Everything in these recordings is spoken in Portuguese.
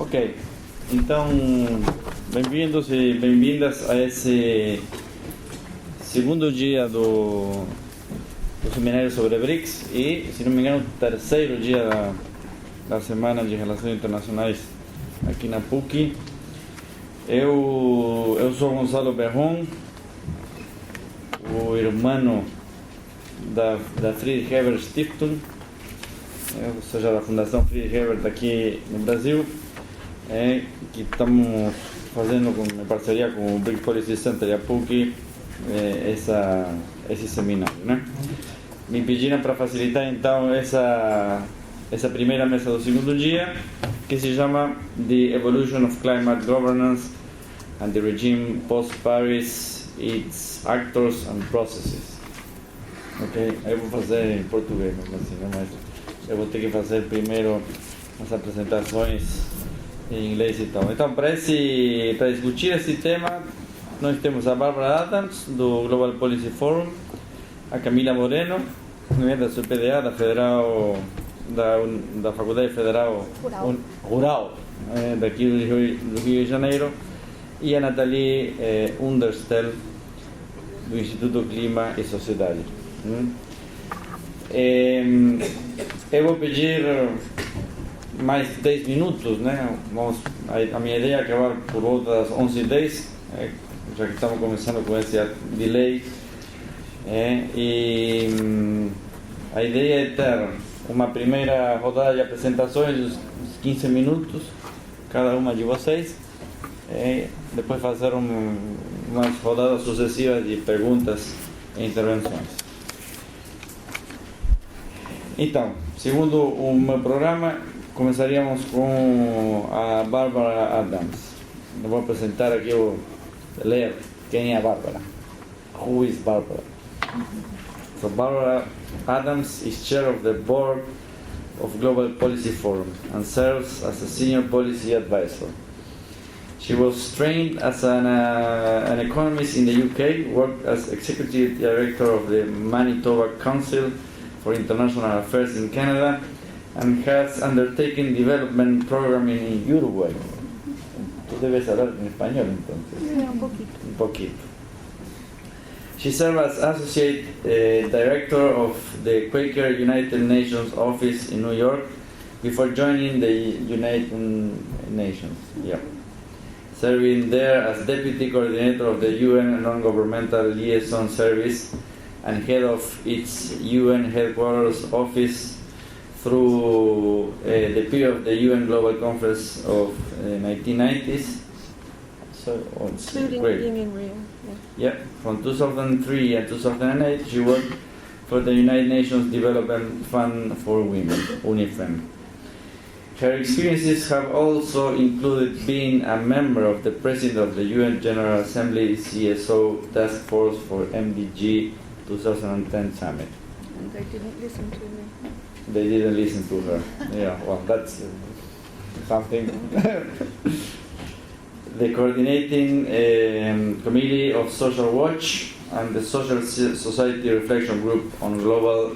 Ok, então bem-vindos e bem-vindas a esse segundo dia do seminário sobre BRICS e, se não me engano, terceiro dia da Semana de Relações Internacionais aqui na PUC. Eu sou Gonzalo Berron, o irmão da Friedrich Ebert Stiftung, ou seja, da Fundação Friedrich Ebert aqui no Brasil, que estamos fazendo em parceria com o BRICS Policy Center e a PUC esse seminário, né? Me pediram para facilitar então essa primeira mesa do segundo dia, que se chama The Evolution of Climate Governance and the Regime Post-Paris, Its Actors and Processes. Ok? Eu vou fazer em português, mas eu vou ter que fazer primeiro as apresentações em inglês e tal. Então, para discutir esse tema, nós temos a Barbara Adams, do Global Policy Forum, a Camila Moreno, da CPDA, da Faculdade Federal Rural, daqui do Rio de Janeiro, e a Nathalie Understel, do Instituto Clima e Sociedade. Eu vou pedir mais 10 minutos, né? A minha ideia é acabar por volta das 11h10, já que estamos começando com esse delay. E a ideia é ter uma primeira rodada de apresentações, uns 15 minutos, cada uma de vocês, depois fazer umas rodadas sucessivas de perguntas e intervenções. Então, segundo o meu programa, começaríamos com a Barbara Adams. Eu vou apresentar aqui, ler quem é a Barbara. Who is Barbara? So Barbara Adams is chair of the board of Global Policy Forum and serves as a senior policy advisor. She was trained as an economist in the UK, worked as executive director of the Manitoba Council for International Affairs in Canada, and has undertaken development program in Uruguay. Tú debes hablar en español entonces. Sí, un poquito. Un poquito. She served as associate director of the Quaker United Nations office in New York before joining the United Nations. Yeah. Serving there as deputy coordinator of the UN Non-Governmental Liaison Service and head of its UN headquarters office through the period of the UN Global Conference of 1990s. So, Including great. being in Rio. Yeah, from 2003 and 2008, she worked for the United Nations Development Fund for Women, UNIFEM. Her experiences have also included being a member of the President of the UN General Assembly CSO Task Force for MDG 2010 Summit. And they didn't listen to me. They didn't listen to her. Yeah, well, that's something. The coordinating committee of Social Watch and the Social Society Reflection Group on Global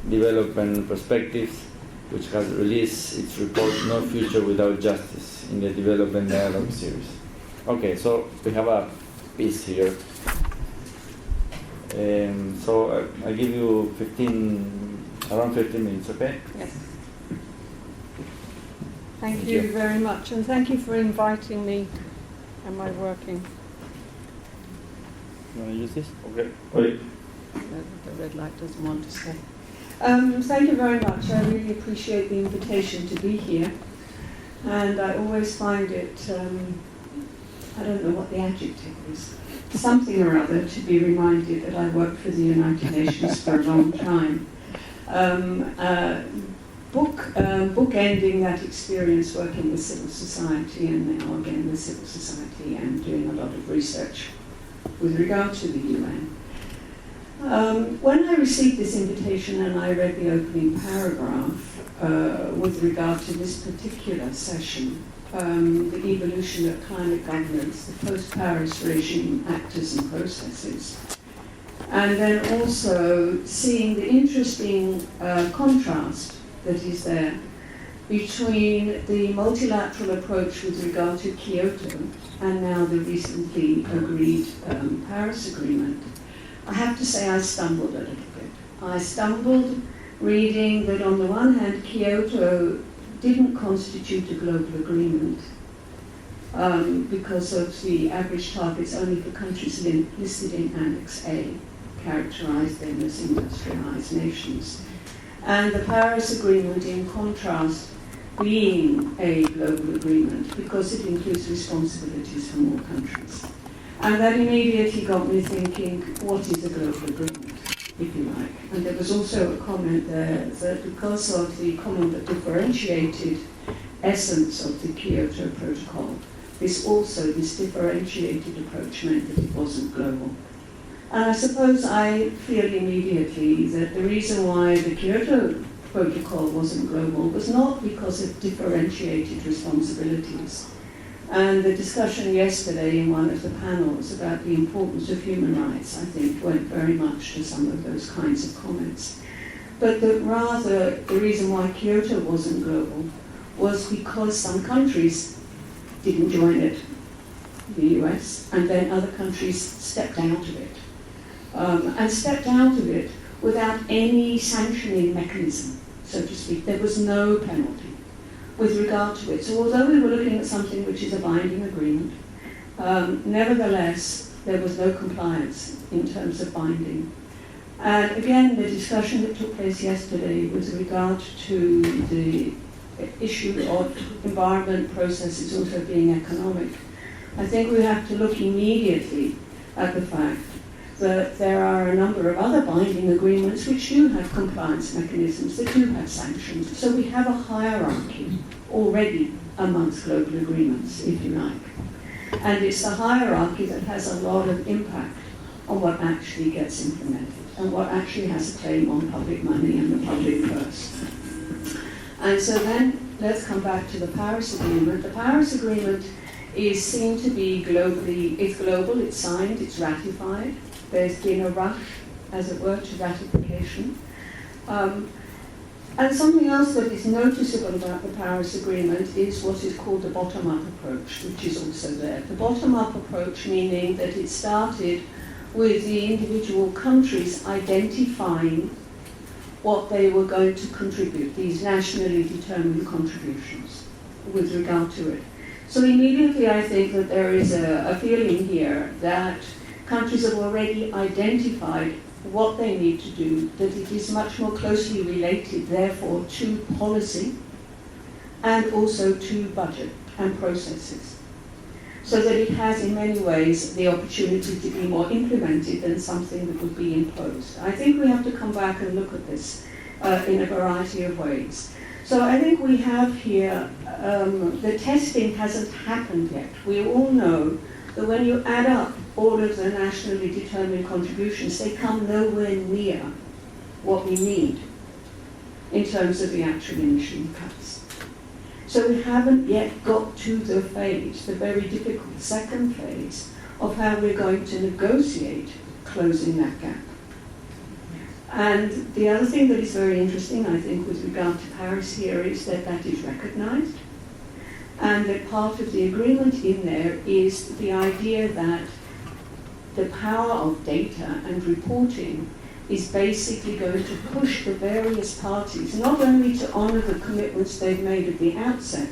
Development Perspectives, which has released its report No Future Without Justice in the Development Dialogue series. Okay, so we have a piece here. So I give you around 15 minutes, okay? Yes. Thank you very much, and thank you for inviting me. Am I working? You want to use this? Okay. Wait. The red light doesn't want to stay. Thank you very much. I really appreciate the invitation to be here. And I always find it, I don't know what the adjective is, something or other to be reminded that I worked for the United Nations for a long time. Bookending that experience working with civil society and now again with civil society and doing a lot of research with regard to the UN. When I received this invitation and I read the opening paragraph with regard to this particular session, the evolution of climate governance, the post-Paris regime actors and processes, and then also seeing the interesting contrast that is there between the multilateral approach with regard to Kyoto and now the recently agreed Paris Agreement, I have to say I stumbled a little bit. I stumbled reading that on the one hand, Kyoto didn't constitute a global agreement because of the average targets only for countries listed in Annex A, characterized then as industrialized nations. And the Paris Agreement, in contrast, being a global agreement because it includes responsibilities for more countries. And that immediately got me thinking, what is a global agreement, if you like? And there was also a comment there that because of the common but differentiated essence of the Kyoto Protocol, this differentiated approach meant that it wasn't global. And I suppose I feel immediately that the reason why the Kyoto Protocol wasn't global was not because of differentiated responsibilities. And the discussion yesterday in one of the panels about the importance of human rights, I think, went very much to some of those kinds of comments. But that rather the reason why Kyoto wasn't global was because some countries didn't join it, the US, and then other countries stepped out of it. And stepped out of it without any sanctioning mechanism, so to speak. There was no penalty with regard to it. So although we were looking at something which is a binding agreement, nevertheless, there was no compliance in terms of binding. And again, the discussion that took place yesterday with regard to the issue of environment processes also being economic, I think we have to look immediately at the fact that there are a number of other binding agreements which do have compliance mechanisms, that do have sanctions. So we have a hierarchy already amongst global agreements, if you like. And it's the hierarchy that has a lot of impact on what actually gets implemented and what actually has a claim on public money and the public purse. And so then let's come back to the Paris Agreement. The Paris Agreement is seen to be globally, it's global, it's signed, it's ratified. There's been a rush, as it were, to ratification. And something else that is noticeable about the Paris Agreement is what is called the bottom-up approach, which is also there. The bottom-up approach meaning that it started with the individual countries identifying what they were going to contribute, these nationally determined contributions with regard to it. So immediately I think that there is a feeling here that countries have already identified what they need to do, that it is much more closely related, therefore, to policy and also to budget and processes. So that it has, in many ways, the opportunity to be more implemented than something that would be imposed. I think we have to come back and look at this in a variety of ways. So I think we have here, the testing hasn't happened yet. We all know that when you add up all of the nationally determined contributions, they come nowhere near what we need in terms of the actual emission cuts. So we haven't yet got to the phase, the very difficult second phase, of how we're going to negotiate closing that gap. And the other thing that is very interesting, I think, with regard to Paris here is that that is recognized. And that part of the agreement in there is the idea that the power of data and reporting is basically going to push the various parties not only to honor the commitments they've made at the outset,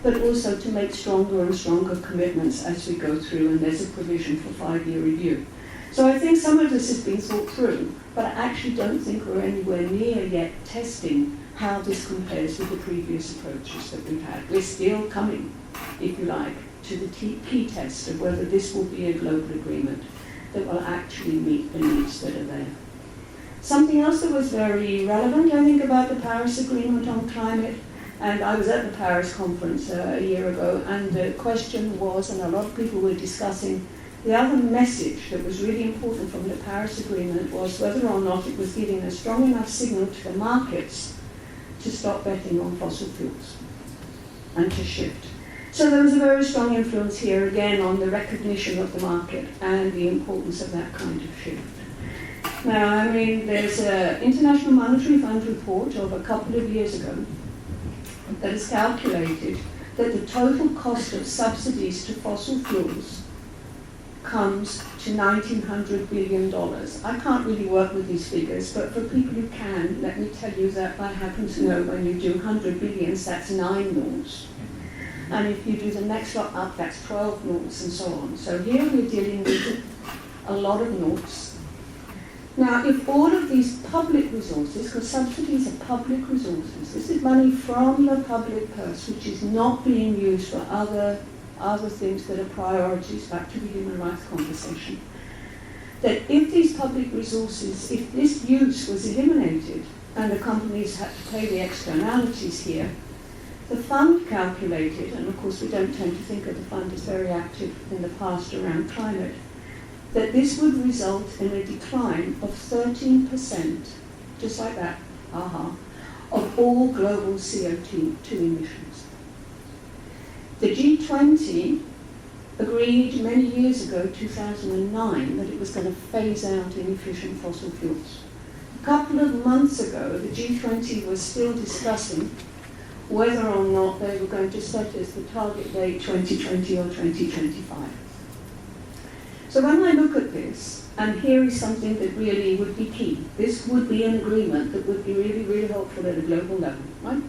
but also to make stronger and stronger commitments as we go through, and there's a provision for 5-year review. So I think some of this has been thought through, but I actually don't think we're anywhere near yet testing how this compares with the previous approaches that we've had. We're still coming, if you like, to the key test of whether this will be a global agreement that will actually meet the needs that are there. Something else that was very relevant, I think, about the Paris Agreement on climate, and I was at the Paris conference a year ago, and the question was, and a lot of people were discussing, the other message that was really important from the Paris Agreement was whether or not it was giving a strong enough signal to the markets to stop betting on fossil fuels and to shift. So there was a very strong influence here, again, on the recognition of the market and the importance of that kind of shift. Now, I mean, there's an International Monetary Fund report of a couple of years ago that has calculated that the total cost of subsidies to fossil fuels comes to $1,900 billion. I can't really work with these figures, but for people who can, let me tell you that I happen to know when you do 100 billions, that's 9 noughts. And if you do the next lot up, that's 12 noughts and so on. So here we're dealing with a lot of noughts. Now, if all of these public resources, because subsidies are public resources, this is money from the public purse, which is not being used for other things that are priorities, back to the human rights conversation, that if these public resources, if this use was eliminated and the companies had to pay the externalities here, the fund calculated, and of course we don't tend to think of the fund as very active in the past around climate, that this would result in a decline of 13%, just like that, of all global CO2 emissions. The G20 agreed many years ago, 2009, that it was going to phase out inefficient fossil fuels. A couple of months ago, the G20 was still discussing whether or not they were going to set as the target date 2020 or 2025. So when I look at this, and here is something that really would be key, this would be an agreement that would be really, really helpful at a global level, right?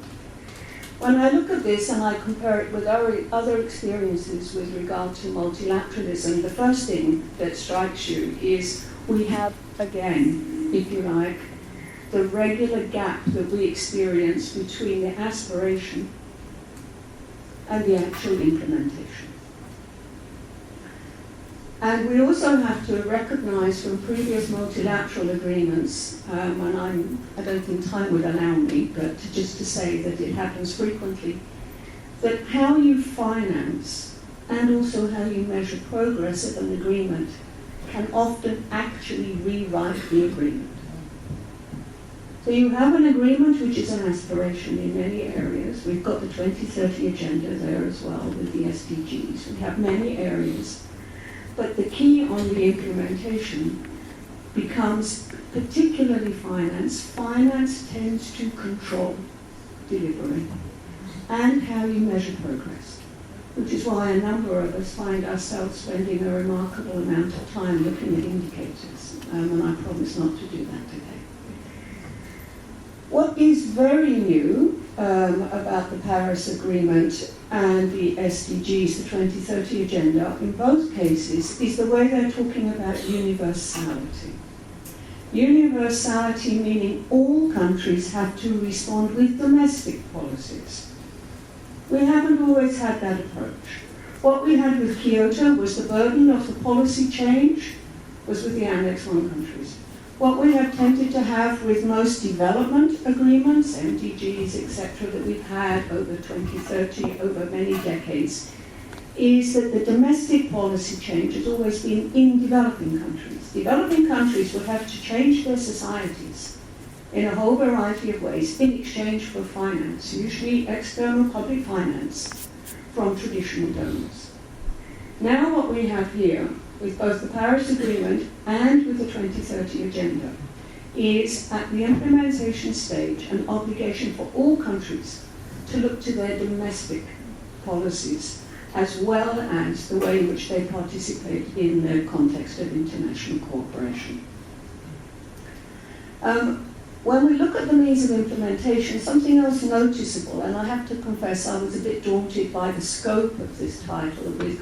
When I look at this and I compare it with other experiences with regard to multilateralism, the first thing that strikes you is we have, again, if you like, the regular gap that we experience between the aspiration and the actual implementation. And we also have to recognize from previous multilateral agreements, and I don't think time would allow me, but just to say that it happens frequently, that how you finance and also how you measure progress of an agreement can often actually rewrite the agreement. So you have an agreement which is an aspiration in many areas. We've got the 2030 agenda there as well with the SDGs. We have many areas. But the key on the implementation becomes particularly finance. Finance tends to control delivery and how you measure progress, which is why a number of us find ourselves spending a remarkable amount of time looking at indicators, and I promise not to do that today. What is very new about the Paris Agreement and the SDGs, the 2030 Agenda, in both cases, is the way they're talking about universality. Universality meaning all countries have to respond with domestic policies. We haven't always had that approach. What we had with Kyoto was the burden of the policy change was with the Annex I countries. What we have tended to have with most development agreements, MDGs, etc., that we've had over 2030, over many decades, is that the domestic policy change has always been in developing countries. Developing countries will have to change their societies in a whole variety of ways in exchange for finance, usually external public finance from traditional donors. Now what we have here, with both the Paris Agreement and with the 2030 Agenda, is at the implementation stage an obligation for all countries to look to their domestic policies as well as the way in which they participate in the context of international cooperation. When we look at the means of implementation, something else noticeable, and I have to confess I was a bit daunted by the scope of this title with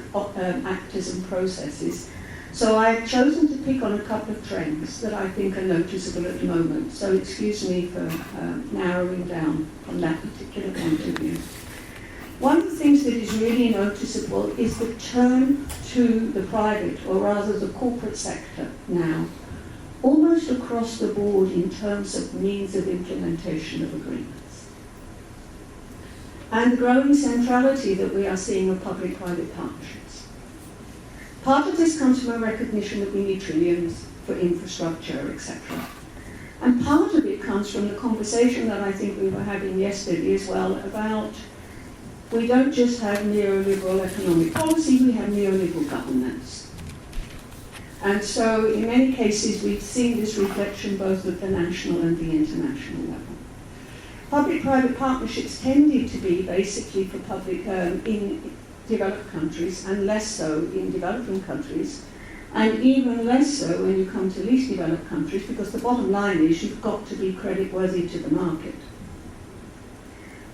actors and processes, so I've chosen to pick on a couple of trends that I think are noticeable at the moment, so excuse me for narrowing down from that particular point of view. One of the things that is really noticeable is the turn to the private, or rather the corporate sector now, almost across the board in terms of means of implementation of agreements. And the growing centrality that we are seeing of public-private partnerships. Part of this comes from a recognition that we need trillions for infrastructure, etc. And part of it comes from the conversation that I think we were having yesterday as well about we don't just have neoliberal economic policy, we have neoliberal governance. And so in many cases we've seen this reflection both at the national and the international level. public-private partnerships tended to be basically for public in developed countries and less so in developing countries, and even less so when you come to least developed countries, because the bottom line is you've got to be creditworthy to the market.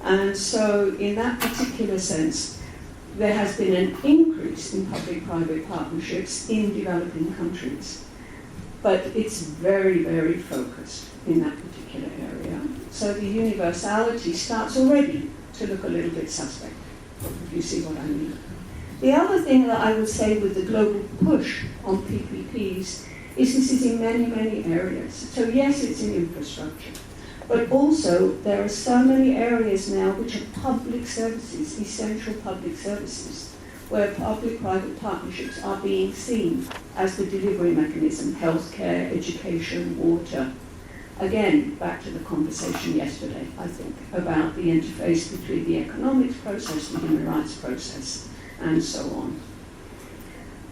And so in that particular sense, there has been an increase in public-private partnerships in developing countries. But it's very, very focused in that particular area. So the universality starts already to look a little bit suspect, if you see what I mean. The other thing that I would say with the global push on PPPs is this is in many, many areas. So yes, it's in infrastructure, but also there are so many areas now which are public services, essential public services, where public-private partnerships are being seen as the delivery mechanism: healthcare, education, water. Again, back to the conversation yesterday, I think, about the interface between the economics process, the human rights process, and so on.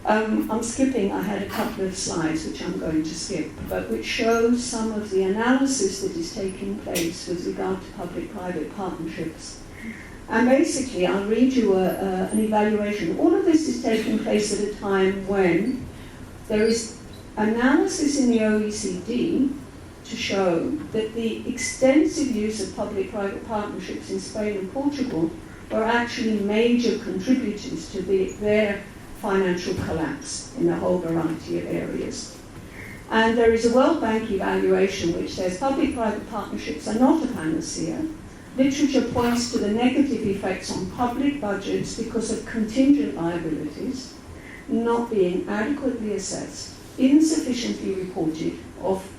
I'm skipping, I had a couple of slides which I'm going to skip, but which shows some of the analysis that is taking place with regard to public-private partnerships. And basically, I'll read you an evaluation. All of this is taking place at a time when there is analysis in the OECD to show that the extensive use of public-private partnerships in Spain and Portugal were actually major contributors to their financial collapse in a whole variety of areas. And there is a World Bank evaluation which says public-private partnerships are not a panacea. Literature points to the negative effects on public budgets because of contingent liabilities not being adequately assessed, insufficiently reported off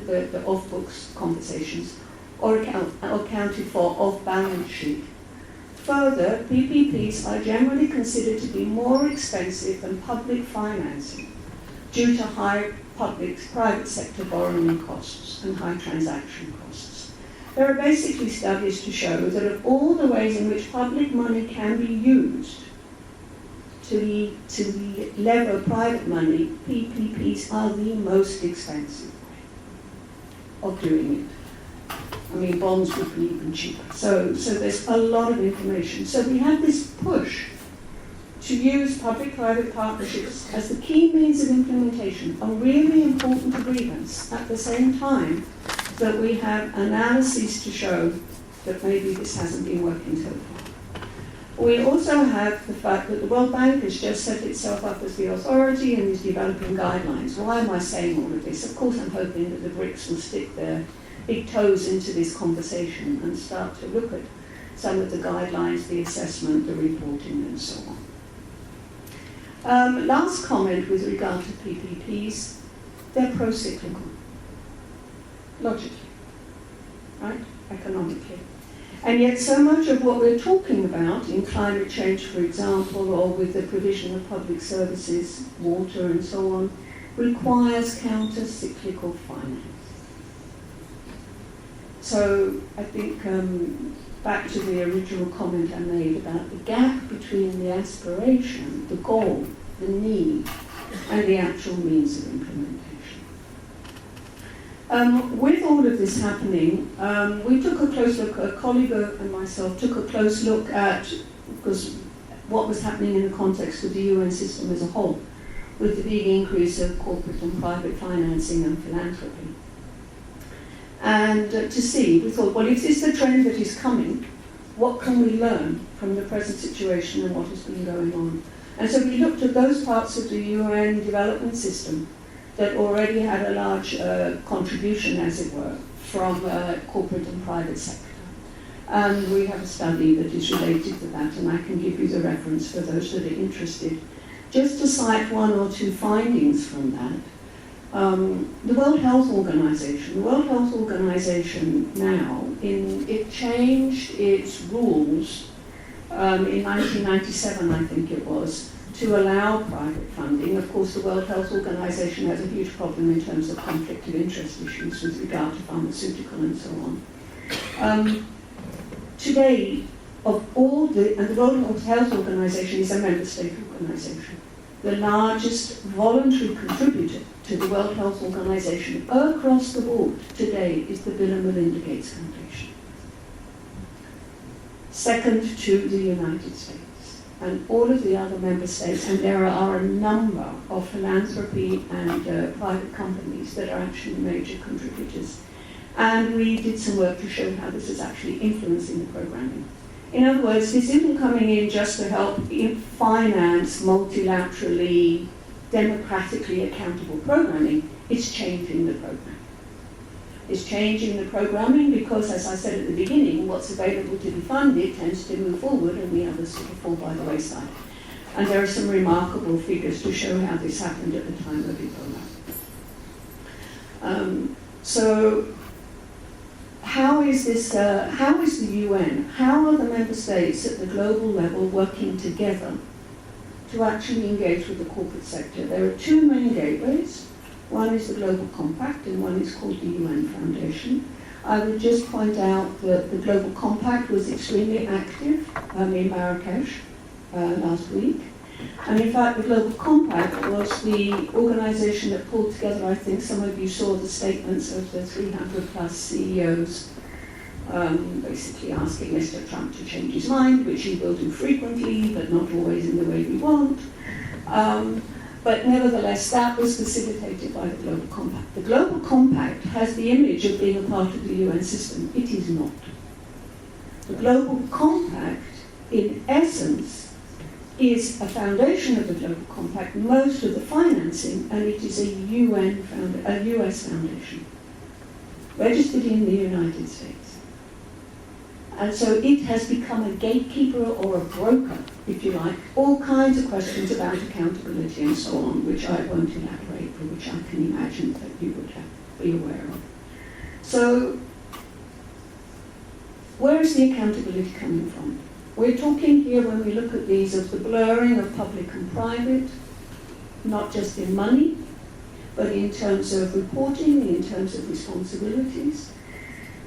the off-books conversations, or accounted for off-balance sheet. Further, PPPs are generally considered to be more expensive than public financing due to high private sector borrowing costs and high transaction costs. There are basically studies to show that of all the ways in which public money can be used to lever private money, PPPs are the most expensive way of doing it. I mean, bonds would be even cheaper. So there's a lot of information. So we have this push to use public-private partnerships as the key means of implementation on really important agreements at the same time that we have analyses to show that maybe this hasn't been working so far. We also have the fact that the World Bank has just set itself up as the authority and is developing guidelines. Why am I saying all of this? Of course I'm hoping that the BRICS will stick their big toes into this conversation and start to look at some of the guidelines, the assessment, the reporting, and so on. Last comment with regard to PPPs, they're pro-cyclical, logically, right, economically. And yet so much of what we're talking about in climate change, for example, or with the provision of public services, water and so on, requires counter-cyclical finance. So I think back to the original comment I made about the gap between the aspiration, the goal, the need, and the actual means of implementation. With all of this happening, we took a close look, a colleague and myself took a close look at what was happening in the context of the UN system as a whole, with the big increase of corporate and private financing and philanthropy. And to see, we thought, well, if this is the trend that is coming, what can we learn from the present situation and what has been going on? And so we looked at those parts of the UN development system that already had a large contribution, as it were, from corporate and private sector. And we have a study that is related to that, and I can give you the reference for those that are interested. Just to cite one or two findings from that, the World Health Organization. The World Health Organization now, it changed its rules in 1997, I think it was, to allow private funding. Of course, the World Health Organization has a huge problem in terms of conflict of interest issues with regard to pharmaceutical and so on. Today, and the World Health Organization is a member state organization. The largest voluntary contributor to the World Health Organization across the board today is the Bill and Melinda Gates Foundation. second to the United States and all of the other member states, and there are a number of philanthropy and private companies that are actually major contributors. And we did some work to show how this is actually influencing the programming. In other words, this isn't coming in just to help finance multilaterally, democratically accountable programming, it's changing the program. Is changing the programming because, as I said at the beginning, what's available to be funded tends to move forward and the others sort of fall by the wayside. And there are some remarkable figures to show how this happened at the time of Ebola. So how is the UN, how are the member states at the global level working together to actually engage with the corporate sector? There are two main gateways. One is the Global Compact and one is called the UN Foundation. I would just point out that the Global Compact was extremely active in Marrakesh last week. And in fact, the Global Compact was the organization that pulled together, I think some of you saw the statements of the 300 plus CEOs basically asking Mr. Trump to change his mind, which he will do frequently, but not always in the way we want. But nevertheless, that was facilitated by the Global Compact. The Global Compact has the image of being a part of the UN system. It is not. The Global Compact, in essence, is a foundation of the Global Compact, most of the financing, and it is a US foundation, registered in the United States. And so it has become a gatekeeper or a broker, if you like, all kinds of questions about accountability and so on, which I won't elaborate, but which I can imagine that you would be aware of. So, where is the accountability coming from? We're talking here, when we look at these, of the blurring of public and private, not just in money, but in terms of reporting, in terms of responsibilities.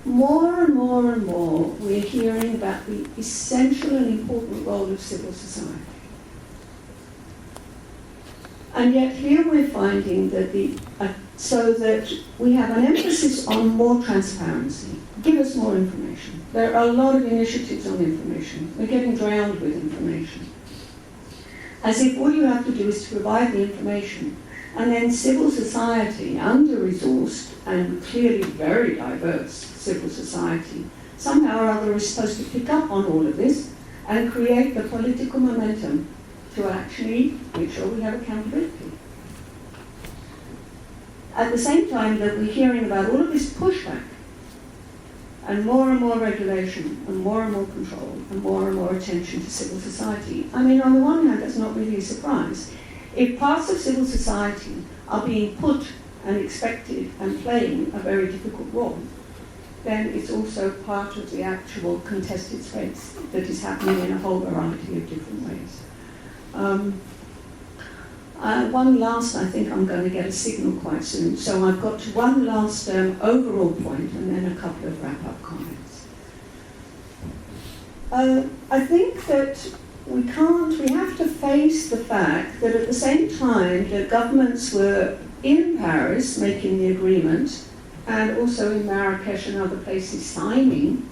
More and more and more, we're hearing about the essential and important role of civil society. And yet here we're finding that so that we have an emphasis on more transparency. Give us more information. There are a lot of initiatives on information. We're getting drowned with information. As if all you have to do is to provide the information. And then civil society, under-resourced and clearly very diverse civil society, somehow or other is supposed to pick up on all of this and create the political momentum to actually make sure we have accountability. At the same time that we're hearing about all of this pushback and more regulation and more control and more attention to civil society. I mean, on the one hand, that's not really a surprise. If parts of civil society are being put and expected and playing a very difficult role, then it's also part of the actual contested space that is happening in a whole variety of different ways. One last, I think I'm going to get a signal quite soon, so I've got one last overall point and then a couple of wrap-up comments. I think that we have to face the fact that at the same time that governments were in Paris making the agreement and also in Marrakesh and other places signing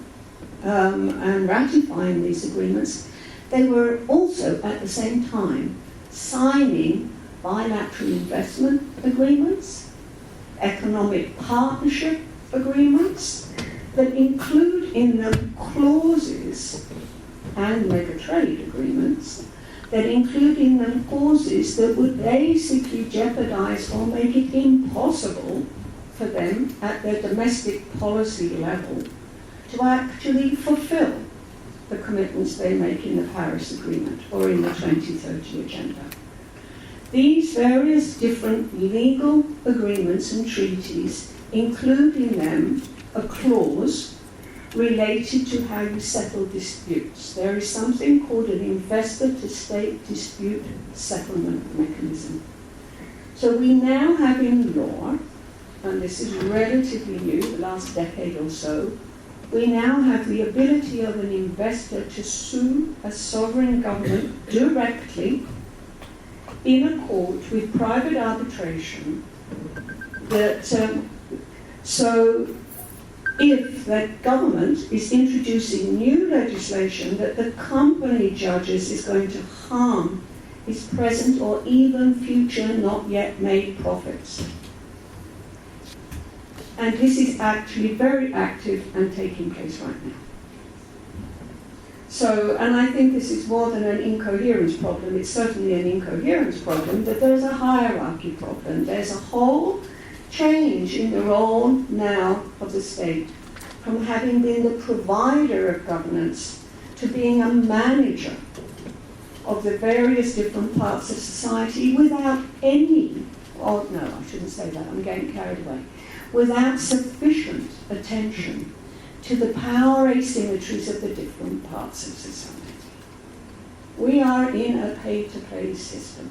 and ratifying these agreements, they were also at the same time signing bilateral investment agreements, economic partnership agreements that include in them clauses and mega trade agreements that include in them clauses that would basically jeopardize or make it impossible for them at their domestic policy level to actually fulfill the commitments they make in the Paris Agreement or in the 2030 Agenda. These various different legal agreements and treaties include in them a clause related to how you settle disputes. There is something called an investor-to-state dispute settlement mechanism. So we now have in law, and this is relatively new, the last decade or so, we now have the ability of an investor to sue a sovereign government directly in a court with private arbitration. So if the government is introducing new legislation that the company judges is going to harm its present or even future not yet made profits. And this is actually very active and taking place right now. So, and I think this is more than an incoherence problem, it's certainly an incoherence problem, but there's a hierarchy problem. There's a whole change in the role now of the state from having been the provider of governance to being a manager of the various different parts of society without any, oh no, I shouldn't say that, I'm getting carried away, without sufficient attention to the power asymmetries of the different parts of society. We are in a pay-to-play system.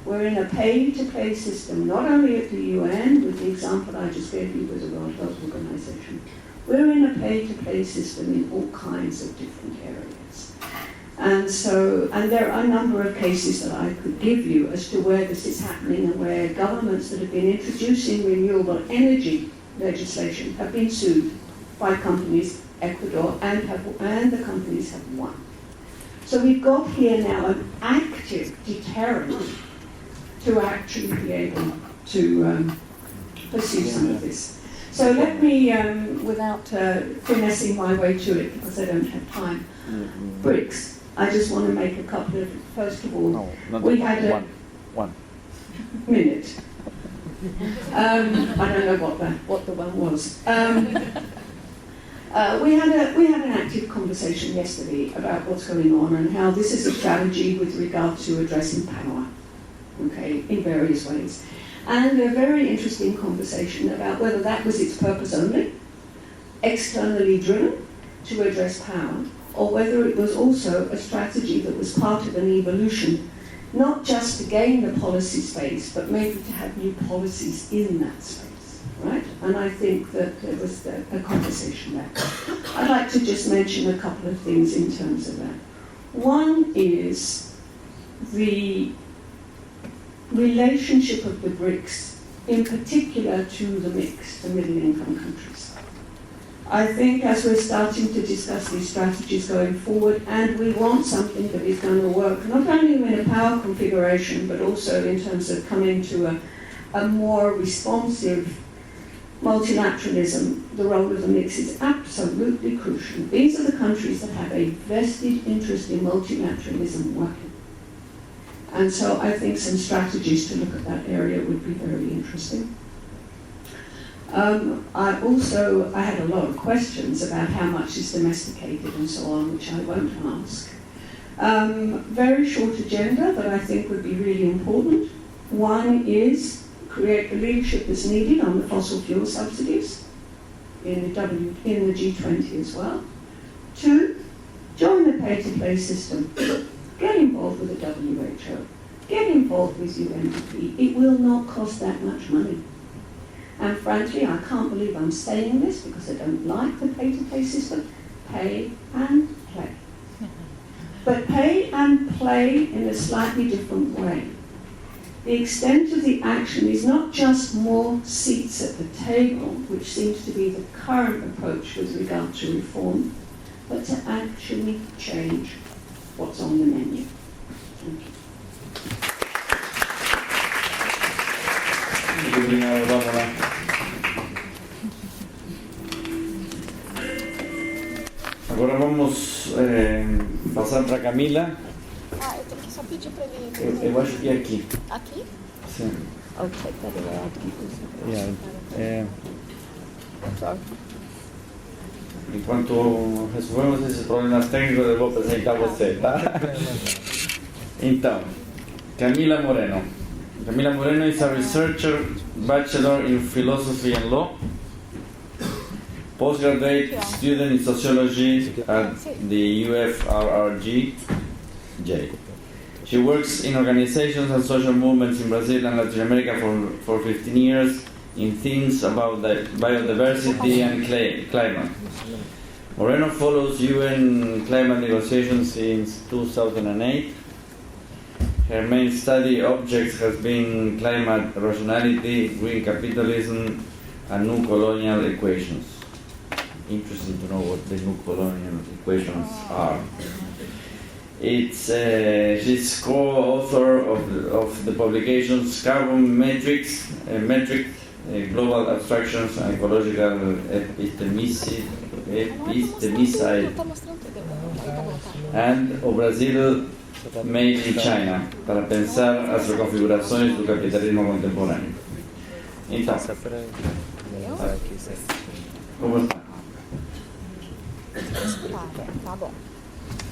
We're in a pay-to-play system, not only at the UN, with the example I just gave you with the World Health Organization. We're in a pay-to-play system in all kinds of different areas. And so, and there are a number of cases that I could give you as to where this is happening and where governments that have been introducing renewable energy legislation have been sued by companies, Ecuador, and the companies have won. So we've got here now an active deterrent to actually be able to pursue some of this. So let me, without finessing my way to it, because I don't have time, BRICS. I just want to make a couple of, first of all, we had one minute. I don't know what the one was. We had an active conversation yesterday about what's going on and how this is a strategy with regard to addressing power, okay, in various ways. And a very interesting conversation about whether that was its purpose only, externally driven to address power, or whether it was also a strategy that was part of an evolution, not just to gain the policy space, but maybe to have new policies in that space, right? And I think that there was a conversation there. I'd like to just mention a couple of things in terms of that. One is the relationship of the BRICS, in particular to the mix, the middle-income countries. I think as we're starting to discuss these strategies going forward, and we want something that is going to work, not only in a power configuration, but also in terms of coming to a more responsive multilateralism, the role of the mix is absolutely crucial. These are the countries that have a vested interest in multilateralism working. And so I think some strategies to look at that area would be very interesting. I had a lot of questions about how much is domesticated and so on, which I won't ask. Very short agenda that I think would be really important. One is create the leadership that's needed on the fossil fuel subsidies in the G20 as well. Two, join the pay-to-play system. Get involved with the WHO. Get involved with UNDP. It will not cost that much money. And frankly, I can't believe I'm saying this because I don't like the pay-to-play system. Pay and play. But pay and play in a slightly different way. The extent of the action is not just more seats at the table, which seems to be the current approach with regard to reform, but to actually change what's on the menu. Thank you. Agora vamos passar para a Camila. Ah, eu tenho que só pedir para ele. Eu acho que é aqui. Aqui? Sim. Ok, peraí. Enquanto resolvemos esses problemas técnicos, eu vou apresentar você, tá? Então, Camila Moreno. Camila Moreno is a researcher, bachelor in philosophy and law, postgraduate student in sociology at the UFRRJ. She works in organizations and social movements in Brazil and Latin America for 15 years in themes about the biodiversity and climate. Moreno follows UN climate negotiations since 2008. Her main study objects has been climate rationality, green capitalism, and new colonial equations. interested to know what the new colonial equations are. She's co-author of the publications Carbon Metrics, Global Abstractions and Ecological Epistemicide, and O Brasil Made in China, para pensar as reconfigurações do capitalismo contemporâneo. Então, como está? Tá bom.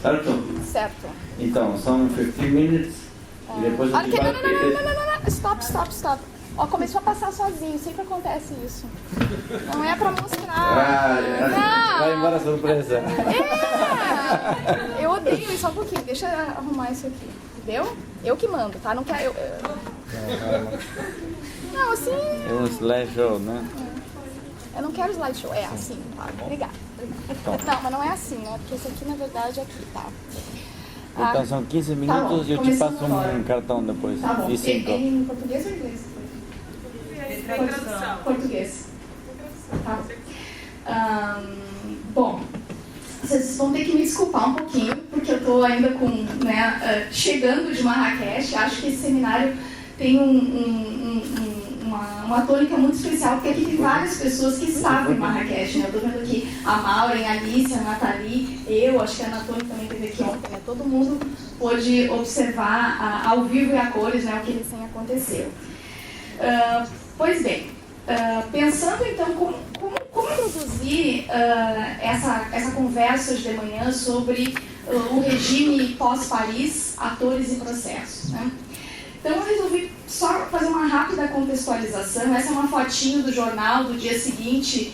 Certo? Certo. Então, são 15 minutes e depois a gente vai... Stop. Ó, começou a passar sozinho, sempre acontece isso. Não é pra mostrar. Não. Vai embora a surpresa. Eu odeio isso, só um pouquinho. Deixa eu arrumar isso aqui. Entendeu? Eu que mando, tá? Não quero... Não, assim... É um slideshow, né? Eu não quero slideshow, é assim, tá? Obrigada. Não, mas não é assim, né? Porque esse aqui, na verdade, é aqui, tá? Então são 15 minutos e eu te passo um cartão depois. Tá bom. E 5. Em português ou inglês? Português. Tá. Bom, vocês vão ter que me desculpar um pouquinho, porque eu estou ainda chegando de Marrakech. Acho que esse seminário tem uma tônica muito especial, porque aqui tem várias pessoas que estavam em Marrakech, né? Eu estou vendo aqui a Maureen, a Alice, a Nathalie, eu, acho que a Anatônia também esteve aqui ontem, né? Todo mundo pôde observar ao vivo e a cores, né, o que recém aconteceu. Pois bem, pensando então como introduzir essa conversa hoje de manhã sobre o regime pós-Paris, atores e processos, né? Então eu resolvi só fazer uma rápida contextualização. Essa é uma fotinho do jornal do dia seguinte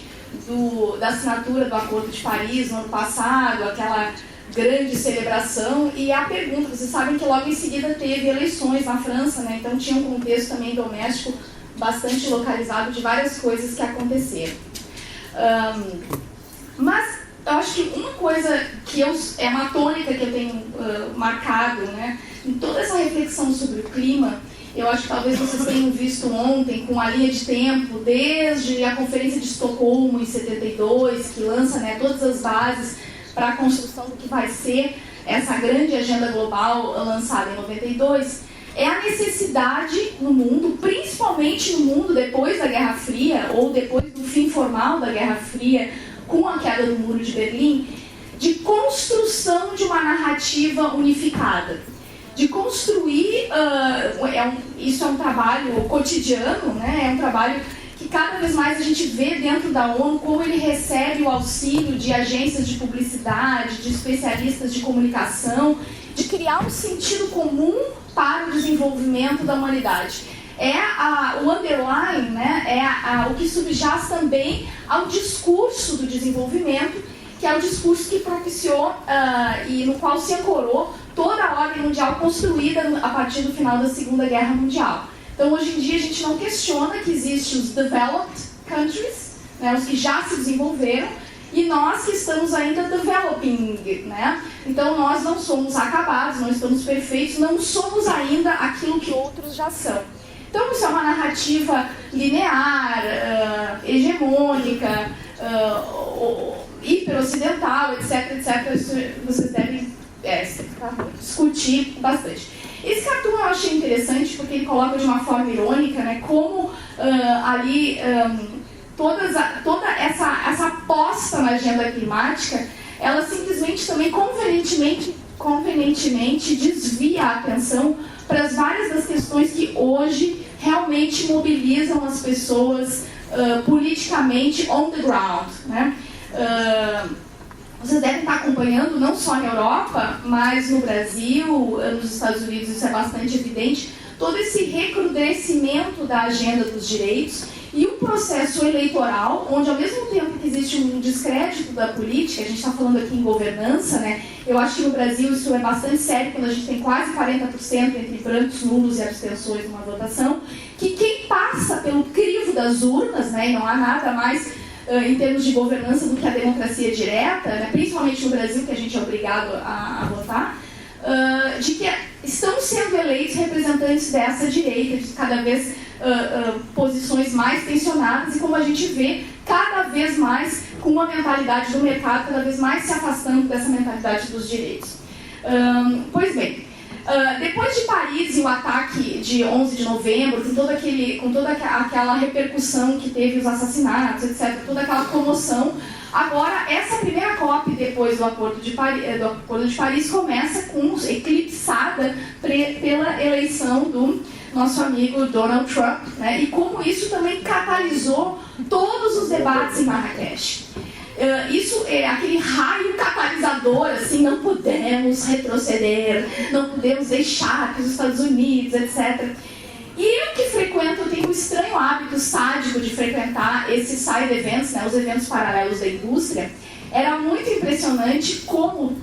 da assinatura do Acordo de Paris no ano passado, aquela grande celebração, e a pergunta, vocês sabem que logo em seguida teve eleições na França, né? Então tinha um contexto também doméstico bastante localizado de várias coisas que aconteceram. Mas eu acho que uma coisa que é uma tônica que eu tenho marcado, né, em toda essa reflexão sobre o clima, eu acho que talvez vocês tenham visto ontem com a linha de tempo, desde a Conferência de Estocolmo em 72, que lança, né, todas as bases para a construção do que vai ser essa grande agenda global lançada em 92, é a necessidade no mundo, principalmente no mundo depois da Guerra Fria, ou depois do fim formal da Guerra Fria, com a queda do Muro de Berlim, de construção de uma narrativa unificada. De construir, isso é um trabalho cotidiano, né? É um trabalho que cada vez mais a gente vê dentro da ONU como ele recebe o auxílio de agências de publicidade, de especialistas de comunicação, de criar um sentido comum para o desenvolvimento da humanidade. O underline, né, o que subjaz também ao discurso do desenvolvimento, que é o discurso que propiciou e no qual se ancorou toda a ordem mundial construída a partir do final da Segunda Guerra Mundial. Então, hoje em dia, a gente não questiona que existem os developed countries, né, os que já se desenvolveram, e nós que estamos ainda developing, né? Então, nós não somos acabados, não estamos perfeitos, não somos ainda aquilo que outros já são. Então, isso é uma narrativa linear, hegemônica, hiperocidental, etc. Vocês devem discutir bastante. Esse cartoon eu achei interessante porque ele coloca de uma forma irônica, né, como toda essa aposta na agenda climática, ela simplesmente também convenientemente desvia a atenção para as várias das questões que hoje realmente mobilizam as pessoas politicamente on the ground, né? Vocês devem estar acompanhando, não só na Europa, mas no Brasil, nos Estados Unidos, isso é bastante evidente, todo esse recrudescimento da agenda dos direitos e um processo eleitoral, onde ao mesmo tempo que existe um descrédito da política, a gente está falando aqui em governança, né? Eu acho que no Brasil isso é bastante sério, quando a gente tem quase 40% entre brancos, nulos e abstenções numa votação, que quem passa pelo crivo das urnas, né, e não há nada mais em termos de governança do que a democracia direta, né, principalmente no Brasil, que a gente é obrigado a votar, de que estão sendo eleitos representantes dessa direita, de cada vez posições mais tensionadas, e como a gente vê, cada vez mais com uma mentalidade do mercado cada vez mais se afastando dessa mentalidade dos direitos. Pois bem, depois de Paris e o ataque de 11 de novembro, com toda aquela repercussão que teve os assassinatos, etc., toda aquela comoção, agora essa primeira COP depois do Acordo de Paris começa eclipsada pela eleição do nosso amigo Donald Trump, né? E como isso também catalisou todos os debates em Marrakech. Isso é aquele raio catalisador, assim, não podemos retroceder, não podemos deixar que os Estados Unidos, etc. E eu que frequento, eu tenho um estranho hábito sádico de frequentar esses side events, né, os eventos paralelos da indústria. Era muito impressionante como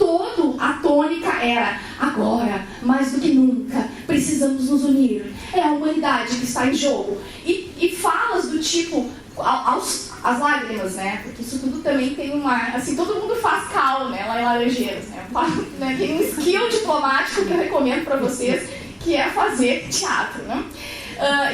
a tônica era: agora, mais do que nunca, precisamos nos unir, é a humanidade que está em jogo. E falas do tipo, as lágrimas, né? Porque isso tudo também tem assim, todo mundo faz cal, né? Lá em Laranjeiras, né? Tem um skill diplomático que eu recomendo para vocês, que é fazer teatro, né?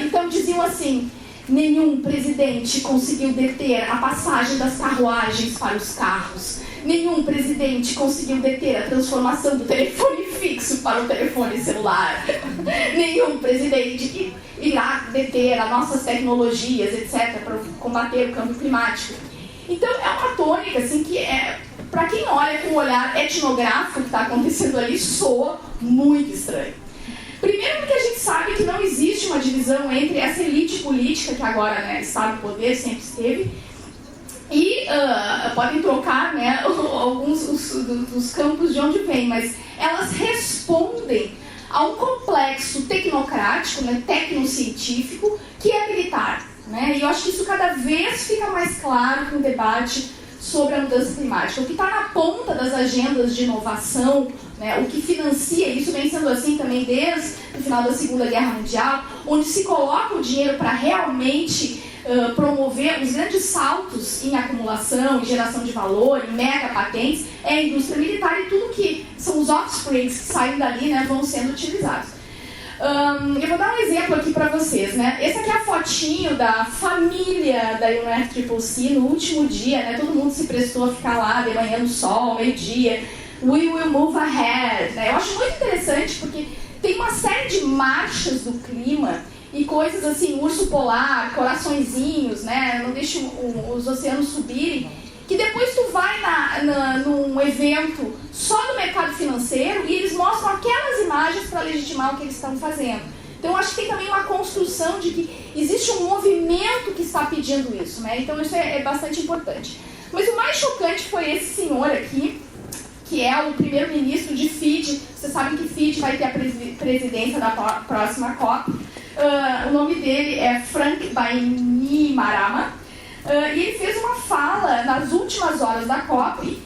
Então diziam assim: nenhum presidente conseguiu deter a passagem das carruagens para os carros. Nenhum presidente conseguiu deter a transformação do telefone fixo para o telefone celular. Nenhum presidente irá deter as nossas tecnologias, etc., para combater o câmbio climático. Então é uma tônica assim, que para quem olha com o olhar etnográfico que está acontecendo ali, soa muito estranho. Primeiro porque a gente sabe que não existe uma divisão entre essa elite política que agora, né, está no poder, sempre esteve, e podem trocar, né, alguns dos campos de onde vem, mas elas respondem a um complexo tecnocrático, né, tecnocientífico, que é militar, né? E eu acho que isso cada vez fica mais claro com o debate sobre a mudança climática. O que está na ponta das agendas de inovação, né, o que financia, isso vem sendo assim também desde o final da Segunda Guerra Mundial, onde se coloca o dinheiro para realmente promover os grandes saltos em acumulação, em geração de valor, em mega patentes, é a indústria militar, e tudo que são os offsprings que saem dali, né, vão sendo utilizados. Eu vou dar um exemplo aqui para vocês, né? Esse aqui é a fotinho da família da UNFCCC no último dia, né? Todo mundo se prestou a ficar lá de manhã no sol, meio-dia. We will move ahead, né? Eu acho muito interessante porque tem uma série de marchas do clima e coisas assim, urso polar, coraçõezinhos, né? Não deixe os oceanos subirem, que depois tu vai num evento só do mercado financeiro e eles mostram aquelas imagens para legitimar o que eles estão fazendo. Então, eu acho que tem também uma construção de que existe um movimento que está pedindo isso, né? Então, isso é bastante importante. Mas o mais chocante foi esse senhor aqui, que é o primeiro-ministro de Fiji. Vocês sabem que Fiji vai ter a presidência da próxima COP. O nome dele é Frank Bainimarama. E ele fez uma fala nas últimas horas da COP,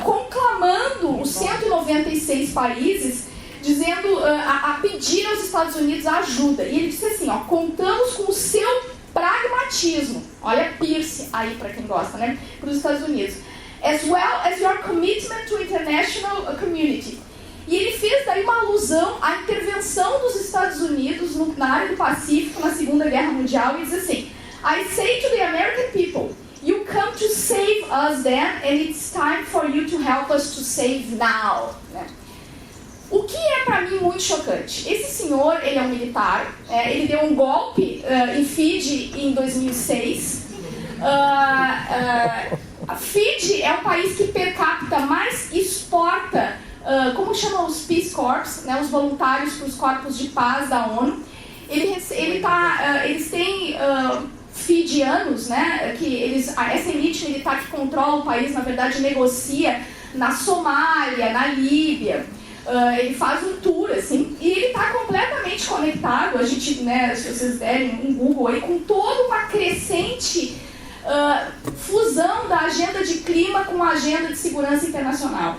conclamando os 196 países, dizendo, a pedir aos Estados Unidos ajuda. E ele disse assim, ó: contamos com o seu pragmatismo. Olha Pierce aí, para quem gosta, né? Para os Estados Unidos. As well as your commitment to international community. E ele fez daí uma alusão à intervenção dos Estados Unidos na área do Pacífico na Segunda Guerra Mundial, e diz assim: I say to the American people, you come to save us then, and it's time for you to help us to save now. Né? O que é para mim muito chocante? Esse senhor, ele é um militar, ele deu um golpe em Fiji em 2006. A Fiji é o país que per capita mais exporta, como chamam os Peace Corps, né, os voluntários para os corpos de paz da ONU. Eles têm fijianos, né, essa elite militar que controla o país, na verdade, negocia na Somália, na Líbia. Ele faz um tour, assim, e ele está completamente conectado, a gente, né, se vocês derem um Google aí, com toda uma crescente fusão da agenda de clima com a agenda de segurança internacional.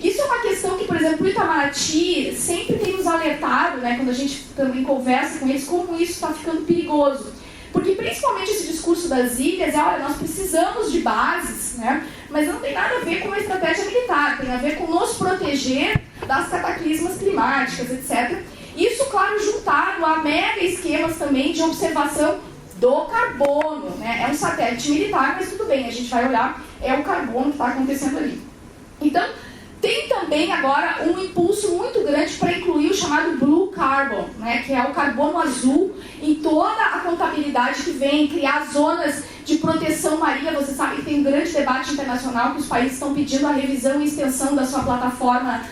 Isso é uma questão que, por exemplo, o Itamaraty sempre tem nos alertado, né, quando a gente também conversa com eles, como isso está ficando perigoso. Porque principalmente esse discurso das ilhas olha, nós precisamos de bases, né, mas não tem nada a ver com uma estratégia militar, tem a ver com nos proteger das cataclismas climáticas, etc. Isso, claro, juntado a mega esquemas também de observação do carbono, né? É um satélite militar, mas tudo bem, a gente vai olhar, é o carbono que está acontecendo ali. Então, tem também agora um impulso muito grande para incluir o chamado Blue Carbon, né, que é o carbono azul em toda a contabilidade que vem, criar zonas de proteção marinha. Você sabe que tem um grande debate internacional que os países estão pedindo a revisão e extensão da sua plataforma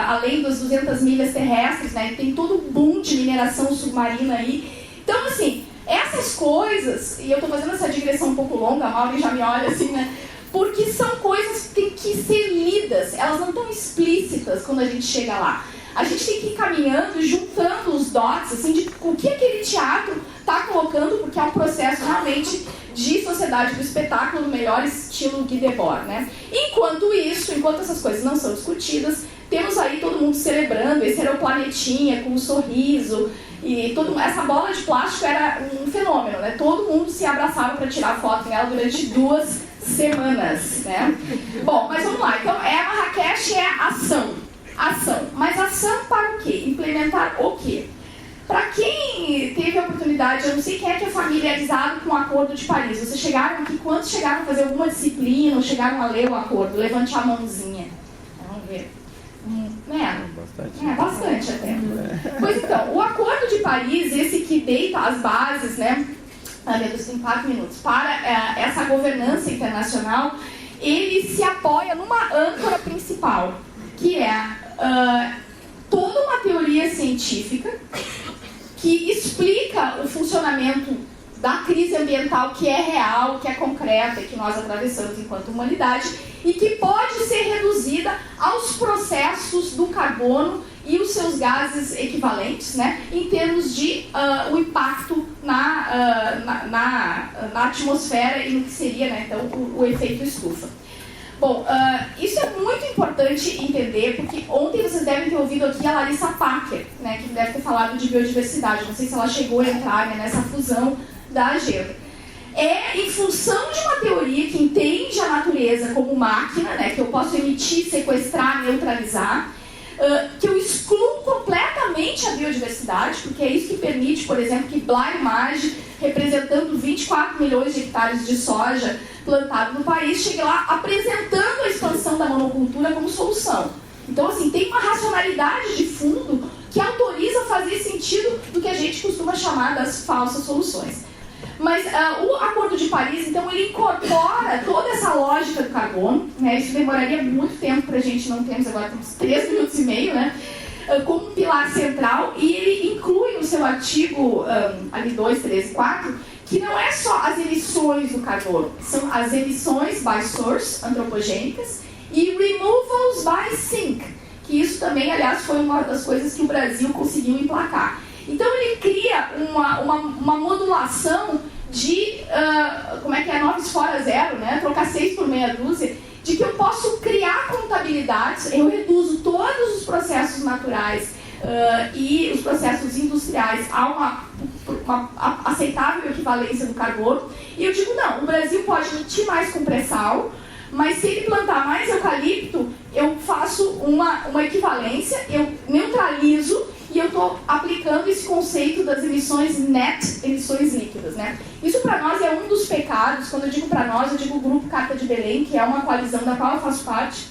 além das 200 milhas terrestres, né, tem todo um boom de mineração submarina aí. Então, assim, essas coisas, e eu estou fazendo essa digressão um pouco longa, a Mauri já me olha assim, né? Porque são coisas que têm que ser lidas, elas não estão explícitas quando a gente chega lá. A gente tem que ir caminhando, juntando os dots, assim, de o que aquele teatro está colocando, porque é um processo realmente de sociedade do espetáculo, no melhor estilo Guy Debord, né? Enquanto isso, enquanto essas coisas não são discutidas, temos aí todo mundo celebrando, esse era o planetinha com um sorriso, e essa bola de plástico era um fenômeno, né? Todo mundo se abraçava para tirar foto nela durante 2 semanas, né? Bom, mas vamos lá. Então, Marrakech é ação. Ação. Mas ação para o quê? Implementar o quê? Para quem teve a oportunidade, eu não sei quem é que é familiarizado com o Acordo de Paris. Vocês chegaram aqui, quantos chegaram a fazer alguma disciplina ou chegaram a ler o acordo? Levante a mãozinha. Vamos ver. Bastante até. Pois então, o Acordo de Paris, esse que deita as bases, né? Meu Deus, tem 4 minutos. Para essa governança internacional, ele se apoia numa âncora principal, que é toda uma teoria científica que explica o funcionamento da crise ambiental que é real, que é concreta e que nós atravessamos enquanto humanidade e que pode ser reduzida aos processos do carbono e os seus gases equivalentes, né, em termos de o impacto na atmosfera e no que seria, né, então, o efeito estufa. Bom, isso é muito importante entender, porque ontem vocês devem ter ouvido aqui a Larissa Packer, né, que deve ter falado de biodiversidade. Não sei se ela chegou a entrar, né, nessa fusão da agenda. É em função de uma teoria que entende a natureza como máquina, né, que eu posso emitir, sequestrar, neutralizar, que eu excluo completamente a biodiversidade, porque é isso que permite, por exemplo, que Blyimage, representando 24 milhões de hectares de soja plantado no país, chegue lá apresentando a expansão da monocultura como solução. Então, assim, tem uma racionalidade de fundo que autoriza fazer sentido do que a gente costuma chamar das falsas soluções. Mas o Acordo de Paris, então, ele incorpora toda essa lógica do carbono, né? Isso demoraria muito tempo para a gente, não temos agora, temos 3 minutos e meio, né? Como um pilar central, e ele inclui no seu artigo, ali 2, 3 e 4, que não é só as emissões do carbono, são as emissões by source, antropogênicas, e removals by sink, que isso também, aliás, foi uma das coisas que o Brasil conseguiu emplacar. Então ele cria uma modulação de, como é que é, 9 fora 0, né? Trocar 6 por meia dúzia, de que eu posso criar contabilidades, eu reduzo todos os processos naturais e os processos industriais a uma aceitável equivalência do carbono, e eu digo, não, o Brasil pode emitir mais com pré-sal, mas se ele plantar mais eucalipto, eu faço uma equivalência, eu neutralizo, e eu estou aplicando esse conceito das emissões net, emissões líquidas, né? Isso para nós é um dos pecados. Quando eu digo para nós, eu digo o Grupo Carta de Belém, que é uma coalizão da qual eu faço parte,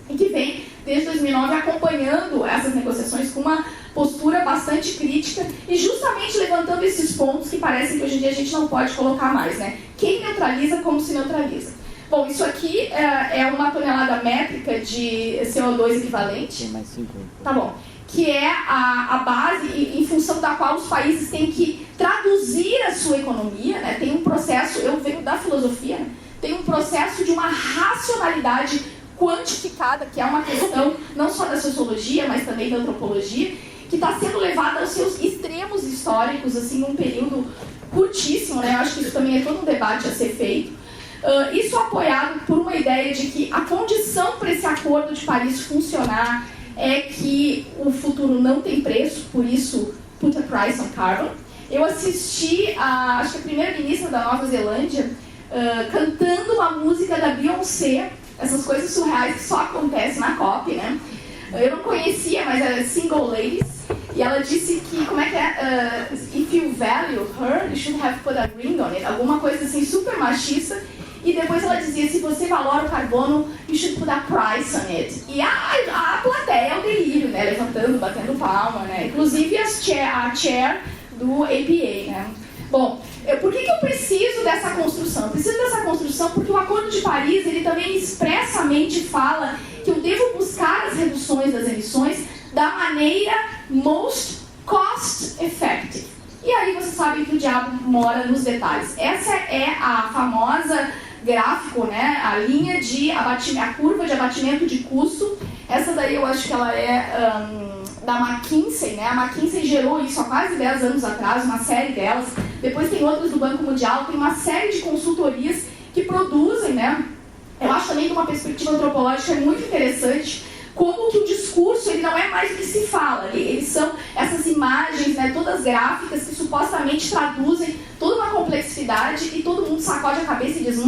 e que vem, desde 2009, acompanhando essas negociações com uma postura bastante crítica e justamente levantando esses pontos que parecem que hoje em dia a gente não pode colocar mais, né? Quem neutraliza, como se neutraliza. Bom, isso aqui é uma tonelada métrica de CO2 equivalente. Tem mais 5. Tá bom. Que é a base em função da qual os países têm que traduzir a sua economia, né? Tem um processo, eu venho da filosofia, né? Tem um processo de uma racionalidade quantificada, que é uma questão não só da sociologia, mas também da antropologia, que está sendo levada aos seus extremos históricos, assim, num período curtíssimo, né? Eu acho que isso também é todo um debate a ser feito. Isso apoiado por uma ideia de que a condição para esse Acordo de Paris funcionar é que o futuro não tem preço, por isso, put a price on carbon. Eu assisti acho que a primeira-ministra da Nova Zelândia cantando uma música da Beyoncé, essas coisas surreais que só acontecem na COP, né? Eu não conhecia, mas era Single Ladies. E ela disse que, como é que é? If you value her, you should have put a ring on it. Alguma coisa assim super machista. E depois ela dizia, se você valora o carbono, you should put a price on it. E a plateia é o delírio, né? Levantando, batendo palma, né? Inclusive a chair do APA, né? Bom, por que eu preciso dessa construção? Eu preciso dessa construção porque o Acordo de Paris, ele também expressamente fala que eu devo buscar as reduções das emissões da maneira most cost effective. E aí vocês sabem que o diabo mora nos detalhes. Essa é a famosa gráfico, né? A linha de abatimento, a curva de abatimento de custo. Essa daí eu acho que ela é da McKinsey, né? A McKinsey gerou isso há quase 10 anos atrás, uma série delas. Depois tem outras do Banco Mundial, tem uma série de consultorias que produzem, né? Eu acho também que uma perspectiva antropológica é muito interessante, como que o discurso ele não é mais o que se fala, eles são essas imagens, né, todas gráficas que supostamente traduzem toda uma complexidade e todo mundo sacode a cabeça e diz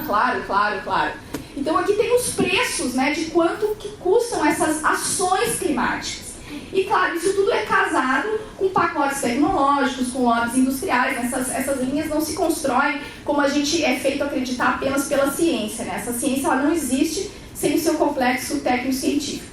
claro. Então aqui tem os preços, né, de quanto que custam essas ações climáticas. E claro, isso tudo é casado com pacotes tecnológicos, com lobbies industriais. Essas linhas não se constroem como a gente é feito acreditar apenas pela ciência, né? Essa ciência ela não existe sem o seu complexo técnico-científico.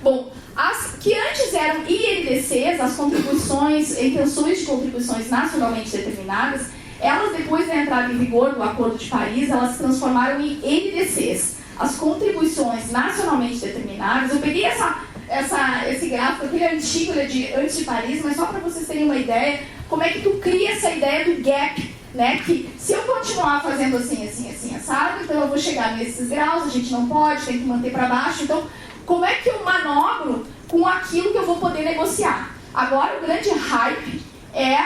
Bom, as que antes eram INDCs, as contribuições, intenções de contribuições nacionalmente determinadas, elas depois da entrada em vigor do Acordo de Paris, elas se transformaram em NDCs, as contribuições nacionalmente determinadas. Eu peguei esse gráfico, aquele antigo, ele é de antes de Paris, mas só para vocês terem uma ideia, como é que tu cria essa ideia do gap, né? Que se eu continuar fazendo assim, assado, então eu vou chegar nesses graus, a gente não pode, tem que manter para baixo. Então, como é que eu manobro com aquilo que eu vou poder negociar? Agora, o grande hype é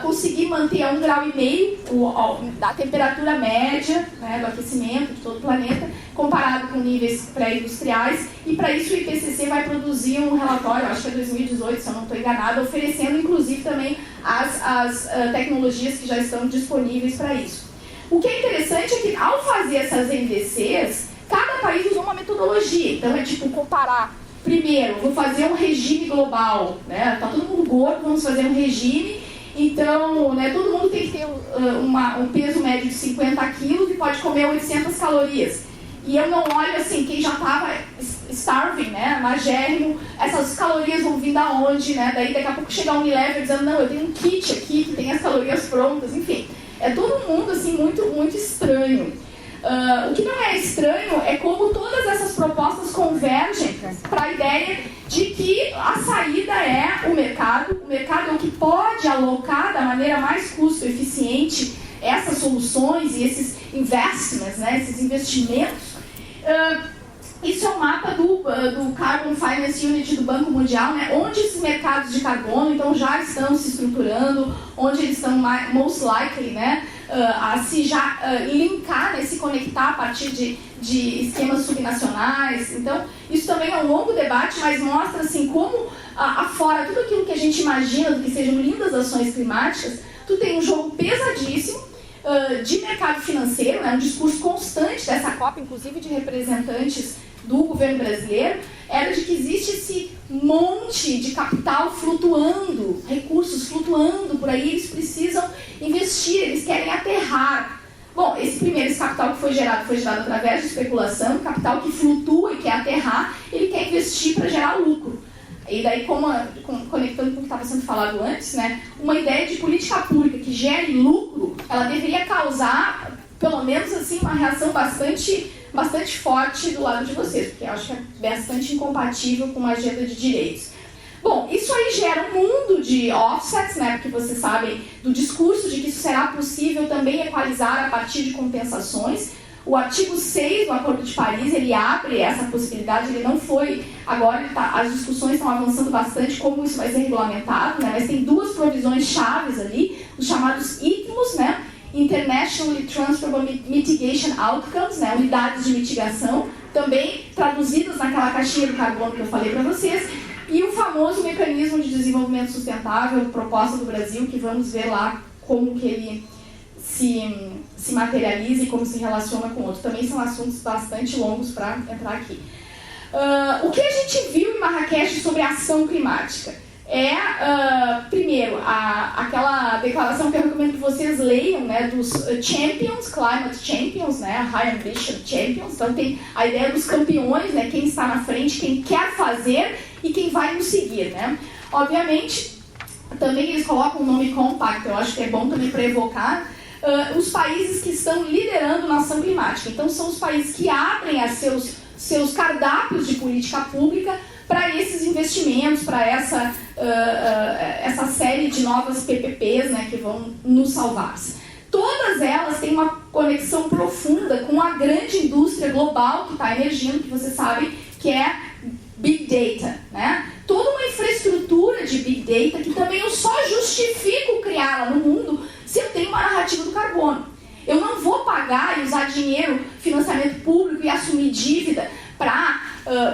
conseguir manter a 1,5 grau da temperatura média, né, do aquecimento de todo o planeta, comparado com níveis pré-industriais, e para isso o IPCC vai produzir um relatório, acho que é 2018, se eu não estou enganada, oferecendo inclusive também as tecnologias que já estão disponíveis para isso. O que é interessante é que ao fazer essas NDCs, cada país usa uma metodologia, então é tipo comparar. Primeiro, vou fazer um regime global, né? Tá todo mundo gordo, vamos fazer um regime. Então, né, todo mundo tem que ter um peso médio de 50 quilos e pode comer 800 calorias. E eu não olho assim, quem já estava starving, né, magérrimo, essas calorias vão vir da onde, né? Daí daqui a pouco chega um Unilever dizendo, não, eu tenho um kit aqui que tem as calorias prontas, enfim. É todo mundo assim muito, muito estranho. O que não é estranho é como todas essas propostas convergem para a ideia de que a saída é o mercado é o que pode alocar da maneira mais custo-eficiente essas soluções e esses investments, né, esses investimentos. Isso é um mapa do Carbon Finance Unit do Banco Mundial, né, onde esses mercados de carbono então, já estão se estruturando, onde eles estão most likely, né, a se já linkar, né, se conectar a partir de esquemas subnacionais. Então, isso também é um longo debate, mas mostra assim, como afora tudo aquilo que a gente imagina do que sejam lindas ações climáticas, tu tem um jogo pesadíssimo de mercado financeiro, né, um discurso constante dessa COP, inclusive de representantes do governo brasileiro, era de que existe esse monte de capital flutuando, recursos flutuando por aí, eles precisam investir, eles querem aterrar. Bom, esse capital que foi gerado através de especulação, capital que flutua e quer aterrar, ele quer investir para gerar lucro. E daí, conectando com o que estava sendo falado antes, né, uma ideia de política pública que gere lucro, ela deveria causar, pelo menos assim, uma reação bastante forte do lado de vocês, porque eu acho que é bastante incompatível com uma agenda de direitos. Bom, isso aí gera um mundo de offsets, né, porque vocês sabem do discurso de que isso será possível também equalizar a partir de compensações. O artigo 6 do Acordo de Paris, ele abre essa possibilidade, ele não foi, agora as discussões estão avançando bastante como isso vai ser regulamentado, né, mas tem duas provisões chaves ali, os chamados ITMOS, né, Internationally Transferable Mitigation Outcomes, né, unidades de mitigação, também traduzidas naquela caixinha do carbono que eu falei para vocês, e o famoso mecanismo de desenvolvimento sustentável, proposta do Brasil, que vamos ver lá como que ele se materializa e como se relaciona com outros. Também são assuntos bastante longos para entrar aqui. O que a gente viu em Marrakech sobre a ação climática? Primeiro, aquela declaração que eu recomendo que vocês leiam, né, dos champions, climate champions, né, high ambition champions. Então tem a ideia dos campeões, né, quem está na frente, quem quer fazer e quem vai nos seguir, né. Obviamente, também eles colocam o nome compact, eu acho que é bom também para evocar os países que estão liderando na ação climática. Então são os países que abrem seus cardápios de política pública para esses investimentos, para essa série de novas PPPs, né, que vão nos salvar. Todas elas têm uma conexão profunda com a grande indústria global que está emergindo, que vocês sabem que é Big Data, né? Toda uma infraestrutura de Big Data que também eu só justifico criá-la no mundo se eu tenho uma narrativa do carbono. Eu não vou pagar e usar dinheiro, financiamento público e assumir dívida para,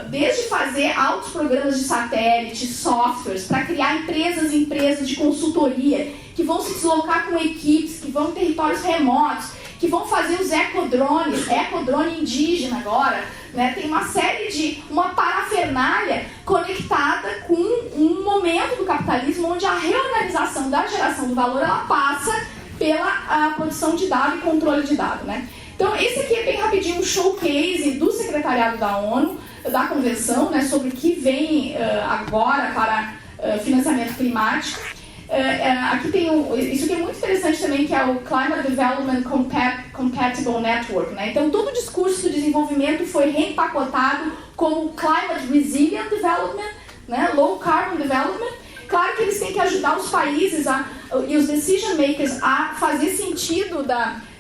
desde fazer altos programas de satélite, softwares, para criar empresas de consultoria, que vão se deslocar com equipes, que vão em territórios remotos, que vão fazer os ecodrones, ecodrone indígena agora, né? Tem uma série uma parafernália conectada com um momento do capitalismo onde a reorganização da geração do valor, ela passa pela produção de dado e controle de dado, né? Então, esse aqui é bem rapidinho um showcase do secretariado da ONU, da convenção, né, sobre o que vem agora para financiamento climático. Aqui tem isso aqui é muito interessante também, que é o Climate Development Compatible Network, né? Então, todo o discurso do desenvolvimento foi reempacotado como Climate Resilient Development, né? Low Carbon Development. Claro que eles têm que ajudar os países e os decision makers a fazer sentido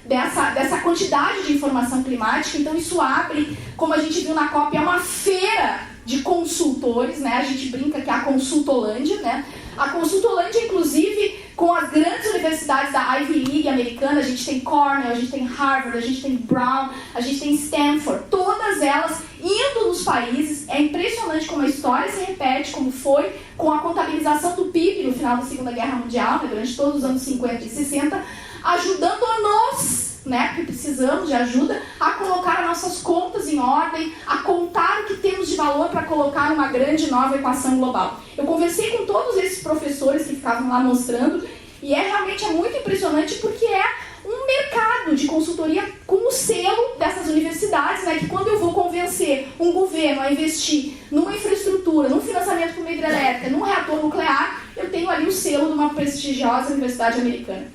dessa quantidade de informação climática. Então isso abre, como a gente viu na COP, é uma feira de consultores, né? A gente brinca que é a Consultolândia, né? A Consultolândia, inclusive, com as grandes universidades da Ivy League americana, a gente tem Cornell, a gente tem Harvard, a gente tem Brown, a gente tem Stanford, todas elas indo nos países. É impressionante como a história se repete, como foi com a contabilização do PIB no final da Segunda Guerra Mundial, né, durante todos os anos 50 e 60, ajudando-nos, né, porque precisamos de ajuda, a colocar as nossas contas em ordem, a contar o que temos de valor para colocar numa grande nova equação global. Eu conversei com todos esses professores que ficavam lá mostrando, e realmente muito impressionante, porque é um mercado de consultoria com o selo dessas universidades, né, que quando eu vou convencer um governo a investir numa infraestrutura, num financiamento para uma hidrelétrica, num reator nuclear, eu tenho ali o selo de uma prestigiosa universidade americana.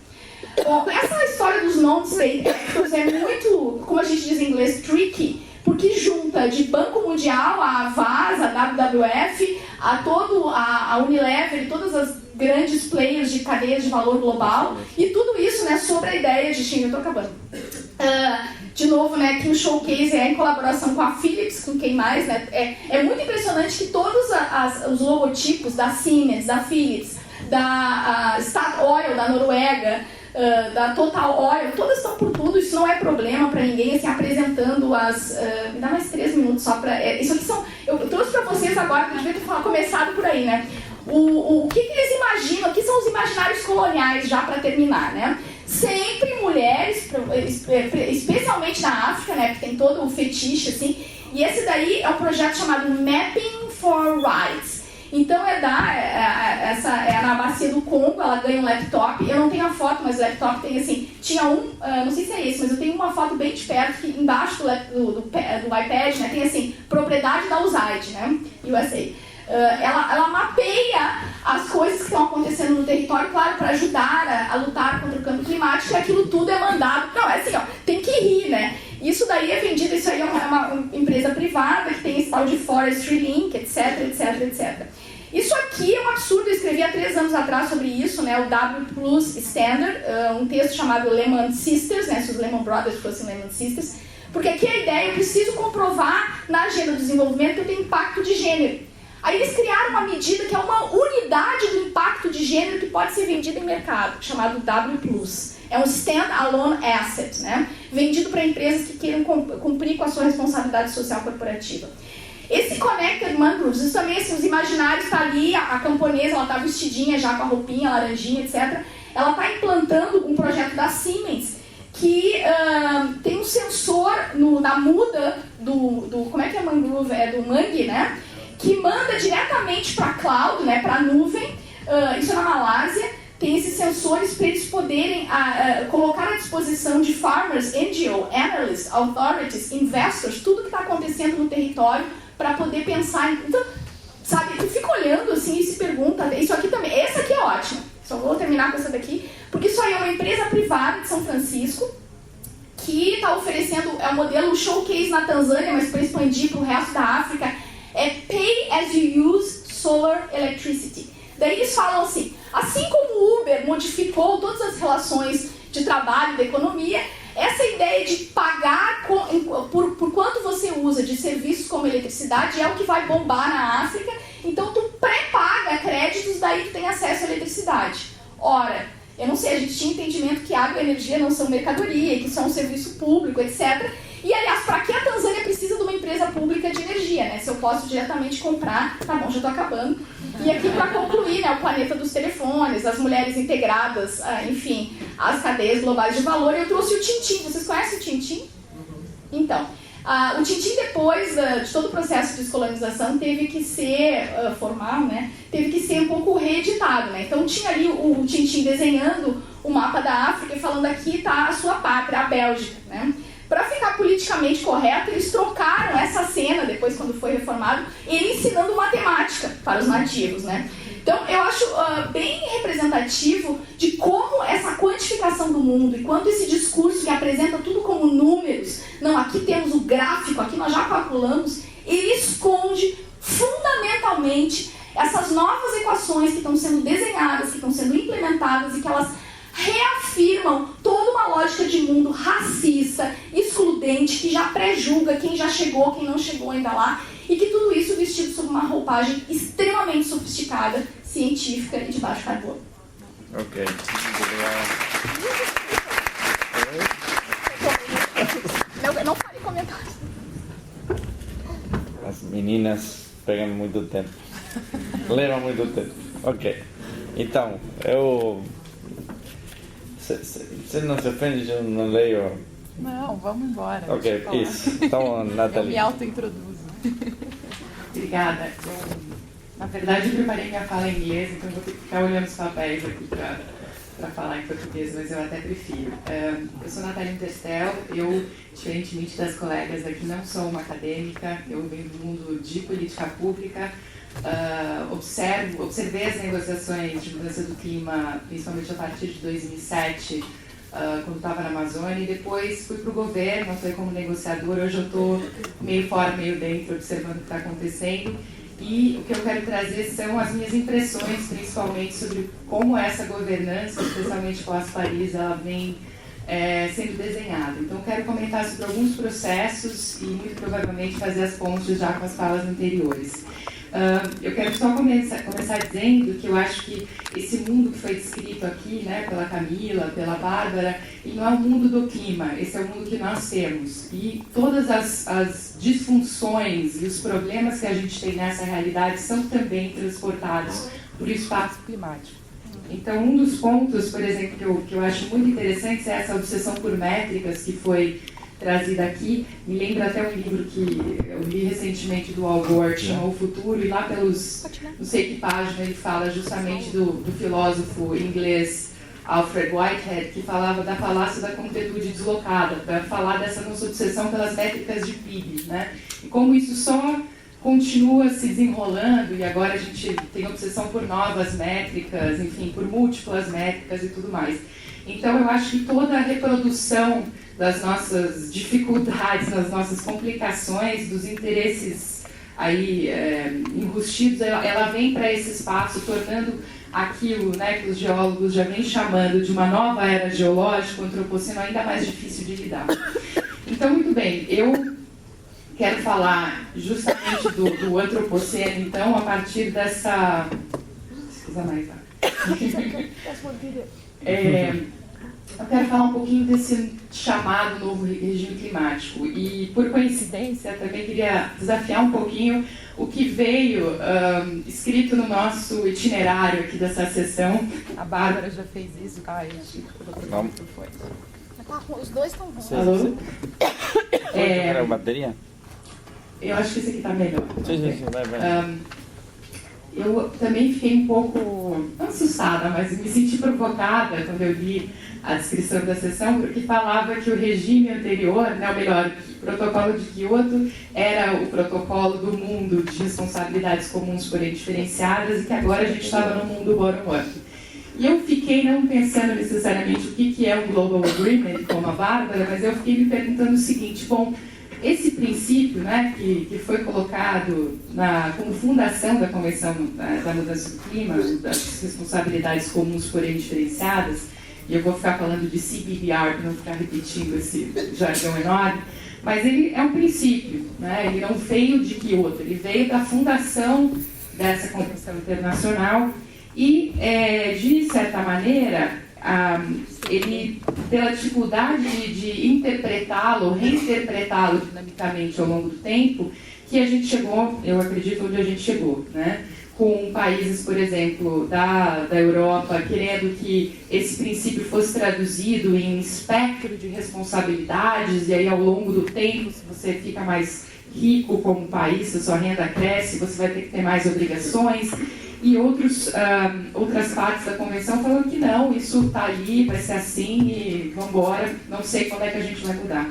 Bom, essa história dos non-state actors é muito, como a gente diz em inglês, tricky, porque junta de Banco Mundial, a Avaz, a WWF, a Unilever e todas as grandes players de cadeias de valor global, e tudo isso, né, sobre a ideia de... Eu estou acabando. De novo, né, que o showcase é em colaboração com a Philips, com quem mais, né? É muito impressionante que todos os logotipos da Siemens, da Philips, da Statoil, da Noruega, da Total Oil, todas estão por tudo. Isso não é problema para ninguém, assim, apresentando me dá mais 3 minutos só para... isso aqui eu trouxe para vocês agora, eu devia ter começado por aí, né? O que eles imaginam, o que são os imaginários coloniais, já para terminar, né? Sempre mulheres, especialmente na África, né, que tem todo o fetiche, assim, e esse daí é um projeto chamado Mapping for Rights. Então essa é na bacia do Congo, ela ganha um laptop, eu não tenho a foto, mas o laptop tem assim, tinha não sei se é esse, mas eu tenho uma foto bem de perto, que embaixo do iPad, né, tem assim, propriedade da USAID, né, USA. Ela mapeia as coisas que estão acontecendo no território, claro, para ajudar a lutar contra o câmbio climático, e aquilo tudo é mandado. Não, é assim, ó, tem que rir, né? Isso daí é vendido, isso aí é uma empresa privada que tem esse tal de Forestry Link, etc, etc, etc. Isso aqui é um absurdo, eu escrevi há 3 anos atrás sobre isso, né, o W Plus Standard, um texto chamado Lehman Sisters, né, se os Lehman Brothers fossem Lehman Sisters, porque aqui a ideia, eu preciso comprovar na agenda do desenvolvimento que eu tenho impacto de gênero. Aí eles criaram uma medida que é uma unidade do impacto de gênero que pode ser vendida em mercado, chamado W+. É um stand-alone asset, né? Vendido para empresas que queiram cumprir com a sua responsabilidade social corporativa. Esse Connected Mangroves, isso também, assim, os imaginários, está ali, a camponesa, ela está vestidinha já com a roupinha, laranjinha, etc. Ela está implantando um projeto da Siemens, que tem um sensor no da muda do como é que é mangrove? É do mangue, né? Que manda diretamente para a cloud, né? Para a nuvem. Isso é na Malásia. Tem esses sensores para eles poderem colocar à disposição de farmers, NGO, analysts, authorities, investors, tudo que está acontecendo no território para poder pensar em... Então, sabe, tu fica olhando assim e se pergunta, isso aqui também, essa aqui é ótima, só vou terminar com essa daqui, porque isso aí é uma empresa privada de São Francisco que está oferecendo, é o modelo showcase na Tanzânia, mas para expandir para o resto da África, é Pay as you use solar electricity. Daí eles falam assim como o Uber modificou todas as relações de trabalho, da economia, essa ideia de pagar por quanto você usa de serviços como eletricidade é o que vai bombar na África, então tu pré-paga créditos, daí tu tem acesso à eletricidade. Ora, eu não sei, a gente tinha entendimento que água e energia não são mercadoria, que isso é um serviço público, etc. E, aliás, para que a Tanzânia precisa de uma empresa pública de energia, né? Se eu posso diretamente comprar... Tá bom, já estou acabando. E aqui, para concluir, né, o planeta dos telefones, as mulheres integradas, enfim, as cadeias globais de valor, eu trouxe o Tintim. Vocês conhecem o Tintim? Então, o Tintim, depois de todo o processo de descolonização, teve que ser formal, né? Teve que ser um pouco reeditado, né? Então, tinha ali o Tintim desenhando o mapa da África e falando aqui está a sua pátria, a Bélgica, né? Para ficar politicamente correto, eles trocaram essa cena, depois quando foi reformado, ele ensinando matemática para os nativos, né? Então, eu acho bem representativo de como essa quantificação do mundo e quanto esse discurso que apresenta tudo como números, não, aqui temos o gráfico, aqui nós já calculamos, ele esconde fundamentalmente essas novas equações que estão sendo desenhadas, que estão sendo implementadas e que elas reafirmam toda uma lógica de mundo racista, excludente, que já pré-julga quem já chegou, quem não chegou ainda lá, e que tudo isso vestido sob uma roupagem extremamente sofisticada, científica e de baixo carbono. Ok. Não farei comentários. As meninas pegam muito tempo. Levam muito tempo. Ok. Então, Você não se ofende se eu não leio? Não, vamos embora. Ok, isso. Então, Nathalie. Eu me auto-introduzo. Obrigada. Na verdade, eu preparei minha fala em inglês, então vou ter que ficar olhando os papéis aqui para falar em português, mas eu até prefiro. Eu sou Nathalie Interstel, eu, diferentemente das colegas aqui, não sou uma acadêmica, eu venho do mundo de política pública. Observei as negociações de mudança do clima, principalmente a partir de 2007, quando estava na Amazônia, e depois fui para o governo, atuei como negociadora. Hoje eu estou meio fora, meio dentro, observando o que está acontecendo, e o que eu quero trazer são as minhas impressões, principalmente sobre como essa governança, especialmente pós-Paris, ela vem sendo desenhada. Então, quero comentar sobre alguns processos e, muito provavelmente, fazer as pontes já com as falas anteriores. Eu quero só começar dizendo que eu acho que esse mundo que foi descrito aqui, né, pela Camila, pela Bárbara, ele não é o mundo do clima, esse é o mundo que nós temos. E todas as disfunções e os problemas que a gente tem nessa realidade são também transportados por espaço climático. Então, um dos pontos, por exemplo, que eu acho muito interessante é essa obsessão por métricas que foi trazida aqui. Me lembra até um livro que eu li recentemente do Al Gore, chamou O Futuro, e lá pelos, não sei que página, ele fala justamente do filósofo inglês Alfred Whitehead, que falava da falácia da concretude deslocada, para falar dessa nossa obsessão pelas métricas de PIB, né? E como isso só continua se desenrolando, e agora a gente tem obsessão por novas métricas, enfim, por múltiplas métricas e tudo mais. Então, eu acho que toda a reprodução das nossas dificuldades, das nossas complicações, dos interesses aí enrustidos, ela vem para esse espaço, tornando aquilo, né, que os geólogos já vêm chamando de uma nova era geológica, o antropoceno, ainda mais difícil de lidar. Então, muito bem, eu quero falar justamente do antropoceno, então, a partir dessa... Precisa mais, tá? Eu quero falar um pouquinho desse chamado novo regime climático. E, por coincidência, também queria desafiar um pouquinho o que veio escrito no nosso itinerário aqui dessa sessão. A Bárbara já fez isso, Caio. Os dois estão ruins. Alô? Pode tocar a bateria? Eu acho que esse aqui está melhor. Sim, vai. Eu também fiquei um pouco, não assustada, mas me senti provocada quando eu li a descrição da sessão, porque falava que o regime anterior, né, ou melhor, o protocolo de Kyoto era o protocolo do mundo de responsabilidades comuns, porém diferenciadas, e que agora a gente estava no mundo bottom-up. E eu fiquei não pensando necessariamente o que é um Global Agreement, como a Bárbara, mas eu fiquei me perguntando o seguinte, bom, esse princípio, né, que foi colocado como fundação da Convenção da Mudança do Clima, das responsabilidades comuns, porém diferenciadas, e eu vou ficar falando de CBBR para não ficar repetindo esse jargão enorme, mas ele é um princípio, né, ele não veio de Kyoto, ele veio da fundação dessa Convenção Internacional e, de certa maneira, ele, pela dificuldade de interpretá-lo, reinterpretá-lo dinamicamente ao longo do tempo, que a gente chegou, eu acredito, onde a gente chegou, né? Com países, por exemplo, da Europa, querendo que esse princípio fosse traduzido em espectro de responsabilidades, e aí ao longo do tempo, se você fica mais rico como país, se a sua renda cresce, você vai ter que ter mais obrigações. E outras partes da convenção falando que não, isso está ali, vai ser assim e vamos embora, não sei quando é que a gente vai mudar.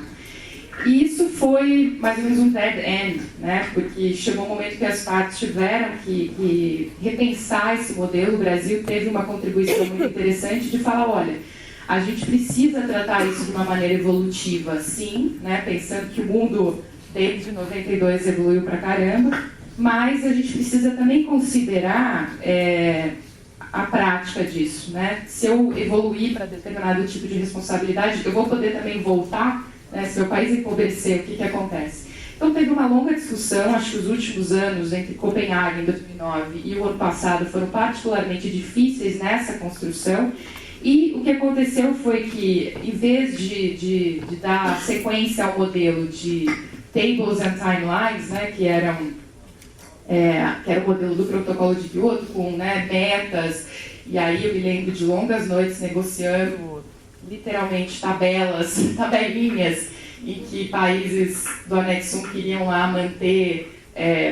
E isso foi mais ou menos um dead end, né? Porque chegou um momento que as partes tiveram que repensar esse modelo. O Brasil teve uma contribuição muito interessante de falar, olha, a gente precisa tratar isso de uma maneira evolutiva, sim, né? Pensando que o mundo desde 92 evoluiu pra caramba, mas a gente precisa também considerar a prática disso, né? Se eu evoluir para determinado tipo de responsabilidade, eu vou poder também voltar, né? Se o país empobrecer, o que acontece? Então teve uma longa discussão, acho que os últimos anos, entre Copenhague em 2009 e o ano passado, foram particularmente difíceis nessa construção, e o que aconteceu foi que, em vez de dar sequência ao modelo de tables and timelines, né, que era o modelo do protocolo de Kyoto, com, né, metas, e aí eu me lembro de longas noites negociando literalmente tabelinhas, em que países do anexo 1 queriam lá manter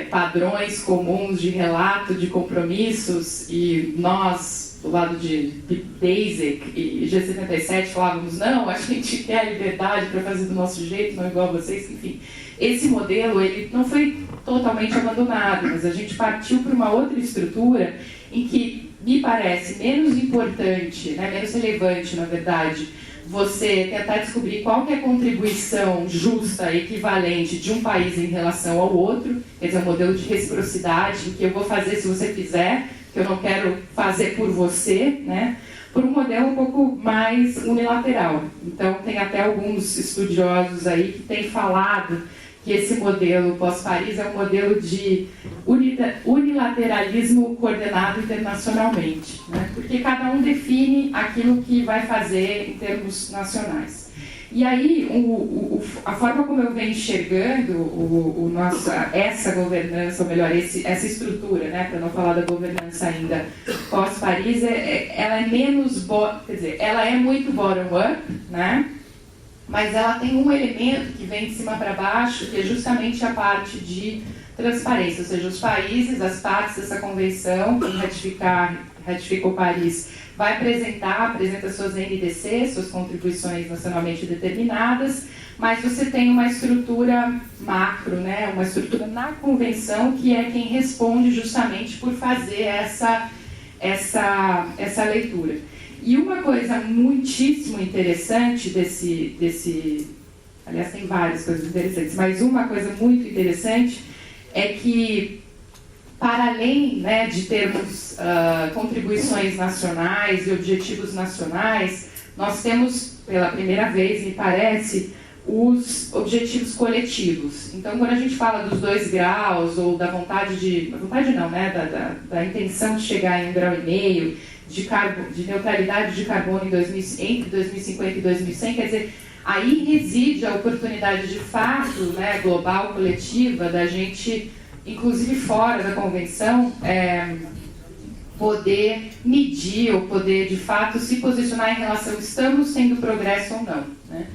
padrões comuns de relato de compromissos, e nós, do lado de Basic e G77, falávamos, não, a gente quer a liberdade para fazer do nosso jeito, não igual a vocês, enfim. Esse modelo, ele não foi totalmente abandonado, mas a gente partiu para uma outra estrutura em que me parece menos importante, né, menos relevante, na verdade, você tentar descobrir qual que é a contribuição justa, equivalente de um país em relação ao outro, quer dizer, um modelo de reciprocidade, em que eu vou fazer se você fizer, que eu não quero fazer por você, né, por um modelo um pouco mais unilateral. Então, tem até alguns estudiosos aí que têm falado que esse modelo pós-Paris é um modelo de unilateralismo coordenado internacionalmente, né? Porque cada um define aquilo que vai fazer em termos nacionais. E aí, a forma como eu venho enxergando essa governança, ou melhor, essa estrutura, né, para não falar da governança ainda pós-Paris, ela é menos, quer dizer, ela é muito bottom-up, né? Mas ela tem um elemento que vem de cima para baixo, que é justamente a parte de transparência, ou seja, os países, as partes dessa convenção, quem ratificou Paris, vai apresenta suas NDCs, suas contribuições nacionalmente determinadas, mas você tem uma estrutura macro, né, uma estrutura na convenção, que é quem responde justamente por fazer essa leitura. E uma coisa muitíssimo interessante aliás, tem várias coisas interessantes, mas uma coisa muito interessante é que, para além, né, de termos contribuições nacionais e objetivos nacionais, nós temos, pela primeira vez, me parece, os objetivos coletivos. Então, quando a gente fala dos 2 graus, ou da da intenção de chegar em 1,5 grau, de neutralidade de carbono entre 2050 e 2100, quer dizer, aí reside a oportunidade de fato, né, global, coletiva, da gente, inclusive fora da convenção, poder medir ou poder de fato se posicionar em relação a estamos tendo progresso ou não, né?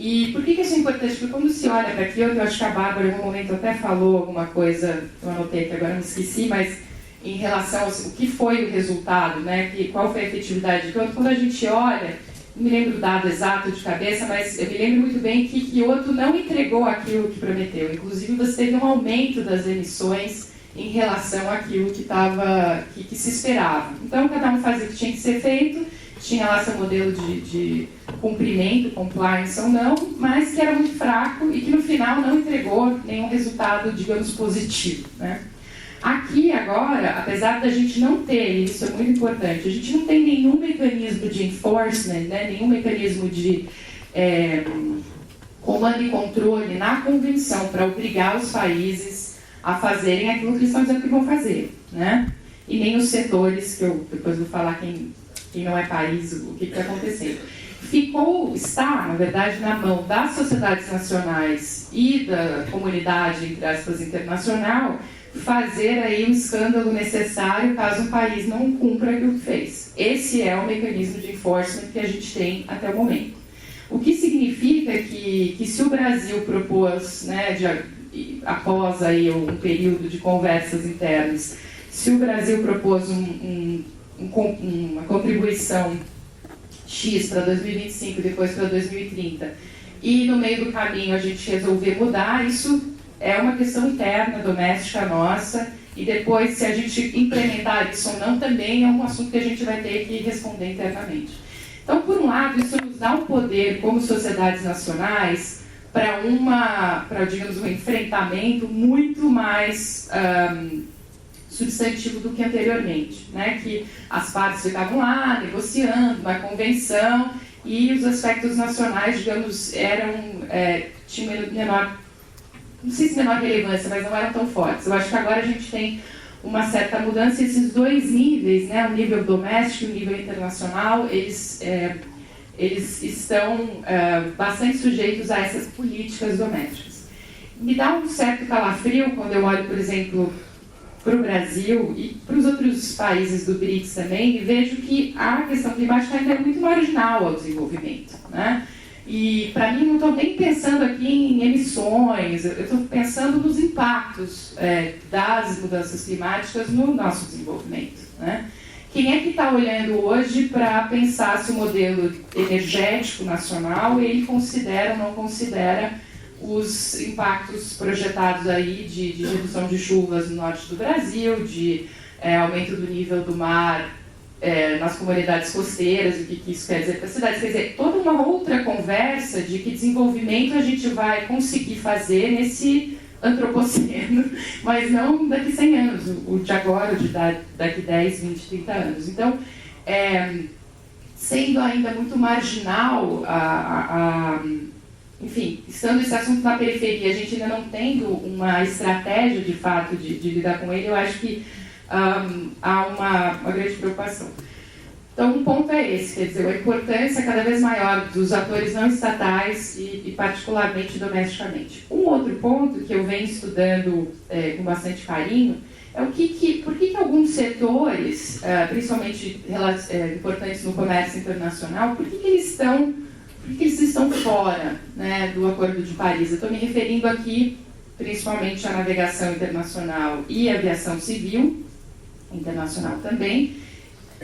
E por que isso é importante? Porque quando se olha para aquilo, eu acho que a Bárbara em algum momento até falou alguma coisa, eu anotei que agora me esqueci, mas em relação ao que foi o resultado, né? Qual foi a efetividade? Quando a gente olha, não me lembro o dado exato de cabeça, mas eu me lembro muito bem que Kyoto não entregou aquilo que prometeu. Inclusive, você teve um aumento das emissões em relação àquilo que se esperava. Então, cada um fazia o que tinha que ser feito, tinha lá seu modelo de cumprimento, compliance ou não, mas que era muito fraco e que no final não entregou nenhum resultado, digamos, positivo, né? Aqui agora, apesar da gente não ter, e isso é muito importante, a gente não tem nenhum mecanismo de enforcement, né, nenhum mecanismo de comando e controle na convenção para obrigar os países a fazerem aquilo que eles estão dizendo que vão fazer, né? E nem os setores, que eu depois vou falar quem não é país, o que está acontecendo. Está, na verdade, na mão das sociedades nacionais e da comunidade, entre aspas, internacional, fazer aí um escândalo necessário caso um país não cumpra aquilo que fez. Esse é o mecanismo de enforcement que a gente tem até o momento. O que significa que se o Brasil propôs, né, após aí um período de conversas internas, se o Brasil propôs uma contribuição X para 2025 e depois para 2030, e no meio do caminho a gente resolver mudar, isso é uma questão interna, doméstica nossa, e depois, se a gente implementar isso ou não, também é um assunto que a gente vai ter que responder internamente. Então, por um lado, isso nos dá um poder, como sociedades nacionais, para digamos, um enfrentamento muito mais substantivo do que anteriormente, né? Que as partes ficavam lá, negociando, na convenção, e os aspectos nacionais, digamos, tinham menor, não sei se menor relevância, mas não eram tão fortes. Eu acho que agora a gente tem uma certa mudança, e esses dois níveis, né, o nível doméstico e o nível internacional, eles estão bastante sujeitos a essas políticas domésticas. Me dá um certo calafrio quando eu olho, por exemplo, para o Brasil e para os outros países do BRICS também, e vejo que a questão climática ainda é muito marginal ao desenvolvimento, né? E, para mim, não estou nem pensando aqui em emissões, eu estou pensando nos impactos das mudanças climáticas no nosso desenvolvimento, né? Quem é que está olhando hoje para pensar se o modelo energético nacional ele considera ou não considera os impactos projetados aí de redução de chuvas no norte do Brasil, de aumento do nível do mar nas comunidades costeiras, o que isso quer dizer para as cidades? Quer dizer, toda uma outra conversa de que desenvolvimento a gente vai conseguir fazer nesse antropoceno, mas não daqui 100 anos, o de agora, o de daqui 10, 20, 30 anos. Então, sendo ainda muito marginal, enfim, estando esse assunto na periferia, a gente ainda não tendo uma estratégia de fato de lidar com ele, eu acho que há uma grande preocupação. Então, um ponto é esse, quer dizer, a importância cada vez maior dos atores não estatais e particularmente domesticamente. Um outro ponto que eu venho estudando com bastante carinho é por que alguns setores, principalmente importantes no comércio internacional, por que eles estão fora, né, do Acordo de Paris. Eu estou me referindo aqui principalmente à navegação internacional e à aviação civil, internacional também,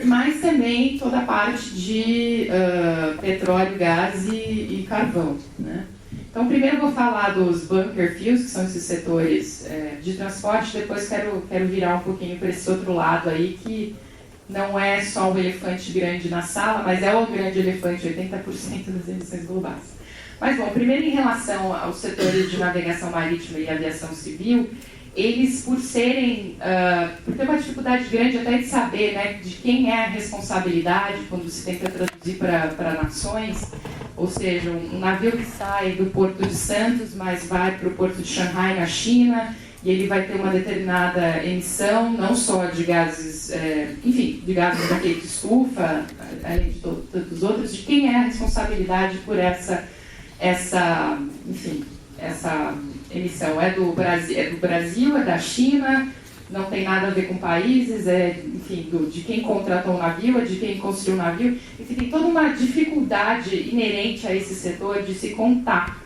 mas também toda a parte de petróleo, gás e carvão, né? Então, primeiro eu vou falar dos bunker fuels, que são esses setores de transporte, depois quero virar um pouquinho para esse outro lado aí, que não é só um elefante grande na sala, mas é o grande elefante, 80% das emissões globais. Mas, bom, primeiro em relação aos setores de navegação marítima e aviação civil, eles, por ter uma dificuldade grande até de saber, né, de quem é a responsabilidade quando se tenta traduzir para nações, ou seja, um navio que sai do Porto de Santos, mas vai para o Porto de Xangai, na China, e ele vai ter uma determinada emissão, não só de gases, de gases daquele de estufa, além de todos os outros, de quem é a responsabilidade por essa emissão. É do Brasil, é da China, não tem nada a ver com países, enfim, de quem contratou o navio, de quem construiu o navio. Enfim, tem toda uma dificuldade inerente a esse setor de se contar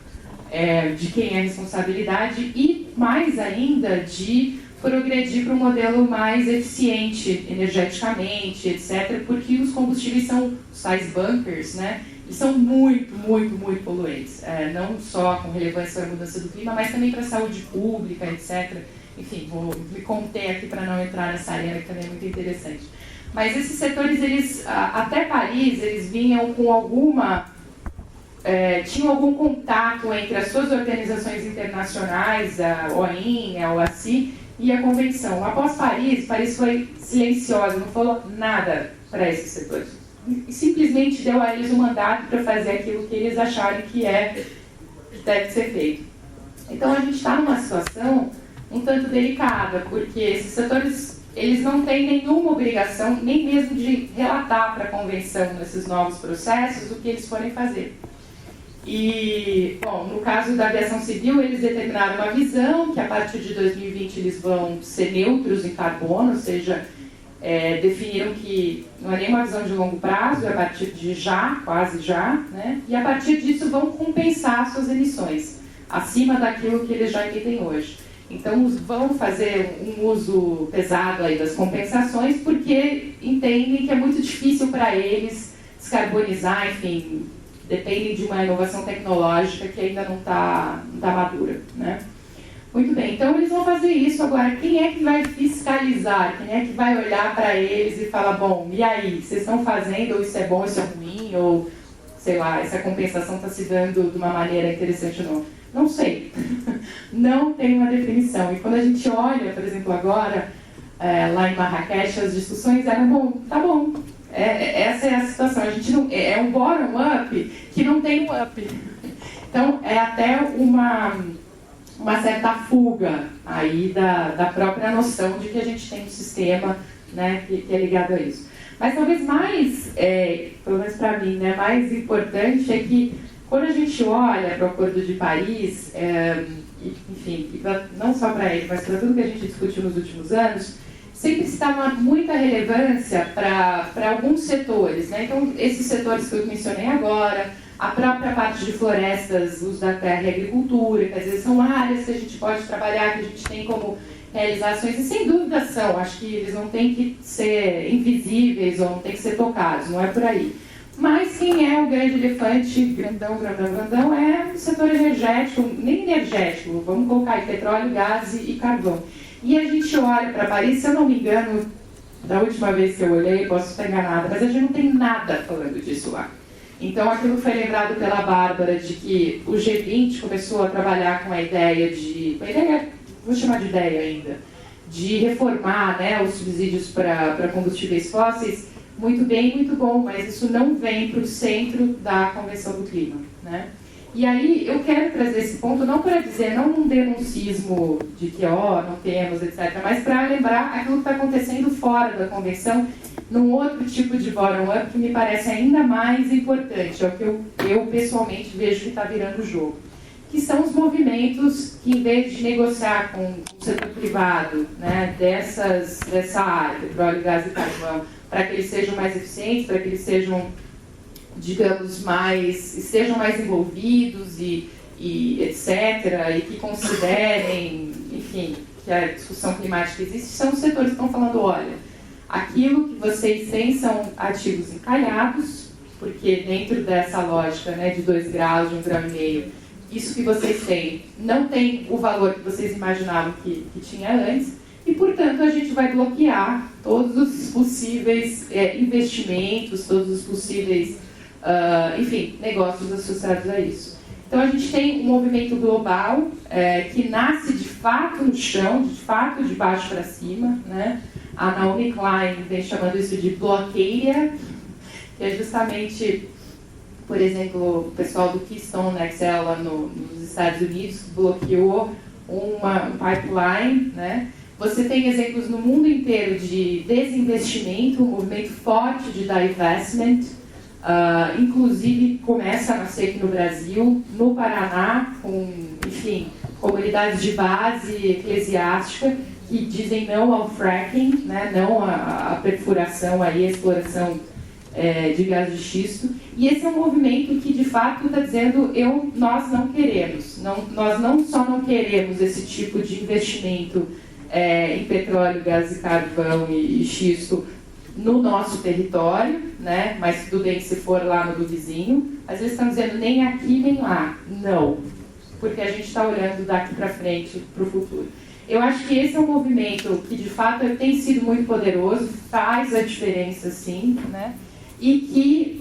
de quem é a responsabilidade e, mais ainda, de progredir para um modelo mais eficiente energeticamente, etc., porque os combustíveis são os tais bunkers, né? Eles são muito, muito, muito poluentes, não só com relevância para a mudança do clima, mas também para a saúde pública, etc. Enfim, vou me conter aqui para não entrar nessa área que também é muito interessante. Mas esses setores, eles, até Paris, eles vinham com tinham algum contato entre as suas organizações internacionais, a OIM, a OACI e a Convenção. Após Paris foi silenciosa, não falou nada para esses setores. E simplesmente deu a eles um mandato para fazer aquilo que eles acharem que deve ser feito. Então a gente está numa situação um tanto delicada, porque esses setores eles não têm nenhuma obrigação, nem mesmo de relatar para a Convenção nesses novos processos o que eles forem fazer. E, bom, no caso da aviação civil, eles determinaram uma visão que a partir de 2020 eles vão ser neutros em carbono, ou seja, definiram que não é nem uma visão de longo prazo, é a partir de já, quase já, né? E a partir disso vão compensar suas emissões, acima daquilo que eles já emitem hoje. Então, vão fazer um uso pesado aí das compensações, porque entendem que é muito difícil para eles descarbonizar, enfim, dependem de uma inovação tecnológica que ainda não está madura, né? Muito bem, então eles vão fazer isso agora. Quem é que vai fiscalizar? Quem é que vai olhar para eles e falar, bom, e aí, vocês estão fazendo, ou isso é bom, isso é ruim, ou, sei lá, essa compensação está se dando de uma maneira interessante ou não? Não sei. Não tem uma definição. E quando a gente olha, por exemplo, agora, lá em Marrakech, as discussões eram, bom, tá bom. Essa é a situação. A gente não, é um bottom-up que não tem um up. Então, é até uma certa fuga aí da própria noção de que a gente tem um sistema, né, que é ligado a isso. Mas talvez mais, pelo menos para mim, né, mais importante é que quando a gente olha para o Acordo de Paris, enfim, não só para ele, mas para tudo que a gente discutiu nos últimos anos, sempre se dá muita relevância para alguns setores, né? Então, esses setores que eu mencionei agora, a própria parte de florestas, uso da terra e agricultura, quer dizer, são áreas que a gente pode trabalhar, que a gente tem como realizações, e sem dúvida são, acho que eles não têm que ser invisíveis ou não têm que ser tocados, não é por aí. Mas quem é o grande elefante, grandão, é o setor energético, nem energético, vamos colocar aí petróleo, gás e carvão. E a gente olha para Paris, se eu não me engano, da última vez que eu olhei, posso estar enganada, mas a gente não tem nada falando disso lá. Então aquilo foi lembrado pela Bárbara de que o G20 começou a trabalhar com a ideia vou chamar de ideia ainda, de reformar, né, os subsídios para combustíveis fósseis. Muito bem, muito bom, mas isso não vem para o centro da Convenção do Clima, né? E aí eu quero trazer esse ponto não para dizer, não um denuncismo de que, não temos, etc., mas para lembrar aquilo que está acontecendo fora da Convenção, num outro tipo de bottom-up que me parece ainda mais importante, é o que eu pessoalmente vejo que está virando o jogo, que são os movimentos que, em vez de negociar com o setor privado, né, dessa área, petróleo, gás e carvão, para que eles sejam mais eficientes, para que eles sejam, digamos, estejam mais envolvidos e etc., e que considerem, enfim, que a discussão climática existe, são os setores que estão falando, olha, aquilo que vocês têm são ativos encalhados, porque dentro dessa lógica, né, de 2 graus, de 1,5 grau, isso que vocês têm não tem o valor que vocês imaginavam que tinha antes, e, portanto, a gente vai bloquear todos os possíveis investimentos, todos os possíveis, enfim, negócios associados a isso. Então, a gente tem um movimento global que nasce de fato no chão, de fato de baixo para cima, né? A Naomi Klein vem chamando isso de bloqueia, que é justamente, por exemplo, o pessoal do Keystone XL lá nos Estados Unidos bloqueou um pipeline, né? Você tem exemplos no mundo inteiro de desinvestimento, um movimento forte de divestment, inclusive começa a nascer aqui no Brasil, no Paraná, com, enfim, comunidades de base eclesiástica, que dizem não ao fracking, né, não à perfuração, à exploração de gás de xisto. E esse é um movimento que, de fato, está dizendo nós não queremos. Nós não só não queremos esse tipo de investimento em petróleo, gás e carvão e xisto no nosso território, né? Mas tudo bem se for lá no do vizinho. Mas eles estão dizendo nem aqui nem lá. Não. Porque a gente está olhando daqui para frente, para o futuro. Eu acho que esse é um movimento que, de fato, tem sido muito poderoso, faz a diferença, sim, né? E que,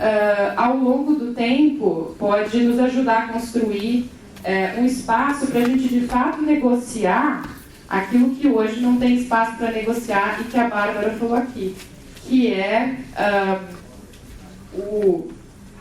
ao longo do tempo, pode nos ajudar a construir um espaço para a gente, de fato, negociar aquilo que hoje não tem espaço para negociar e que a Bárbara falou aqui, que é o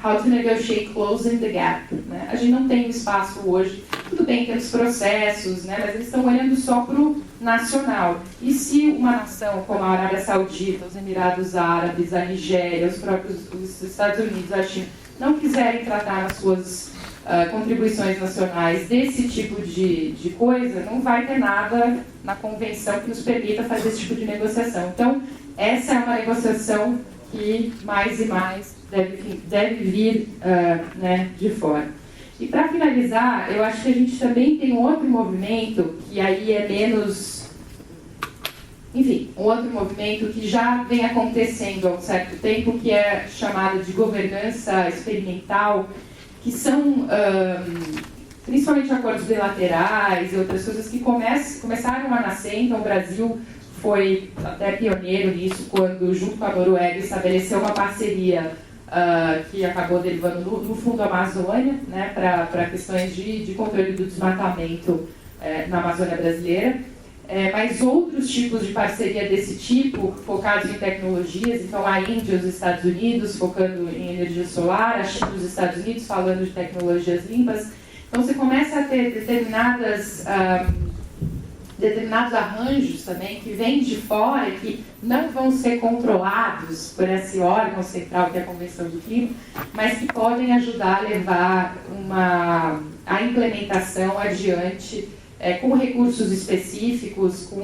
How to Negotiate Closing the Gap. Né? A gente não tem espaço hoje, tudo bem, temos processos, né? Mas eles estão olhando só para o nacional. E se uma nação como a Arábia Saudita, os Emirados Árabes, a Nigéria, os Estados Unidos, a China, não quiserem tratar nas suas contribuições nacionais desse tipo de coisa, não vai ter nada na convenção que nos permita fazer esse tipo de negociação. Então, essa é uma negociação que mais e mais deve vir né, de fora. E para finalizar, eu acho que a gente também tem um outro movimento que aí é menos... Enfim, um outro movimento que já vem acontecendo há um certo tempo, que é chamado de governança experimental, que são principalmente acordos bilaterais e outras coisas que começaram a nascer. Então, o Brasil foi até pioneiro nisso, quando, junto com a Noruega, estabeleceu uma parceria que acabou derivando no Fundo Amazônia, né, para questões de controle do desmatamento na Amazônia brasileira. Mas outros tipos de parceria desse tipo, focados em tecnologias, então a Índia e os Estados Unidos focando em energia solar, a China e os Estados Unidos falando de tecnologias limpas. Então você começa a ter determinados arranjos também que vêm de fora, que não vão ser controlados por esse órgão central que é a Convenção do Clima, mas que podem ajudar a levar a implementação adiante com recursos específicos, com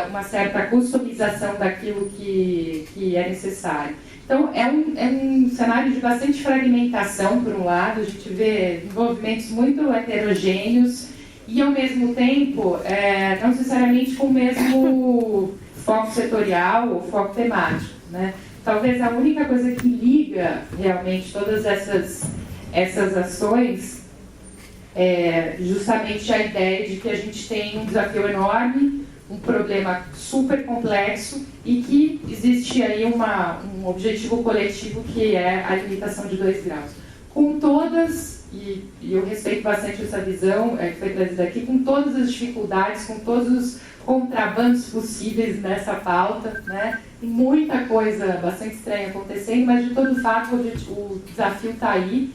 uma certa customização daquilo que é necessário. Então, é um cenário de bastante fragmentação, por um lado, a gente vê envolvimentos muito heterogêneos e, ao mesmo tempo, não necessariamente com o mesmo foco setorial ou foco temático. Né? Talvez a única coisa que liga realmente todas essas ações justamente a ideia de que a gente tem um desafio enorme, um problema super complexo e que existe aí um objetivo coletivo que é a limitação de 2 graus. Com todas, e eu respeito bastante essa visão que foi trazida aqui, com todas as dificuldades, com todos os contrabandos possíveis nessa pauta, né? Tem muita coisa bastante estranha acontecendo, mas de todo fato o desafio está aí.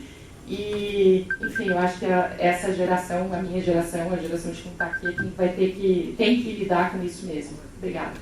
E, enfim, eu acho que essa geração, a minha geração, a geração de quem está aqui, tem que lidar com isso mesmo. Obrigada.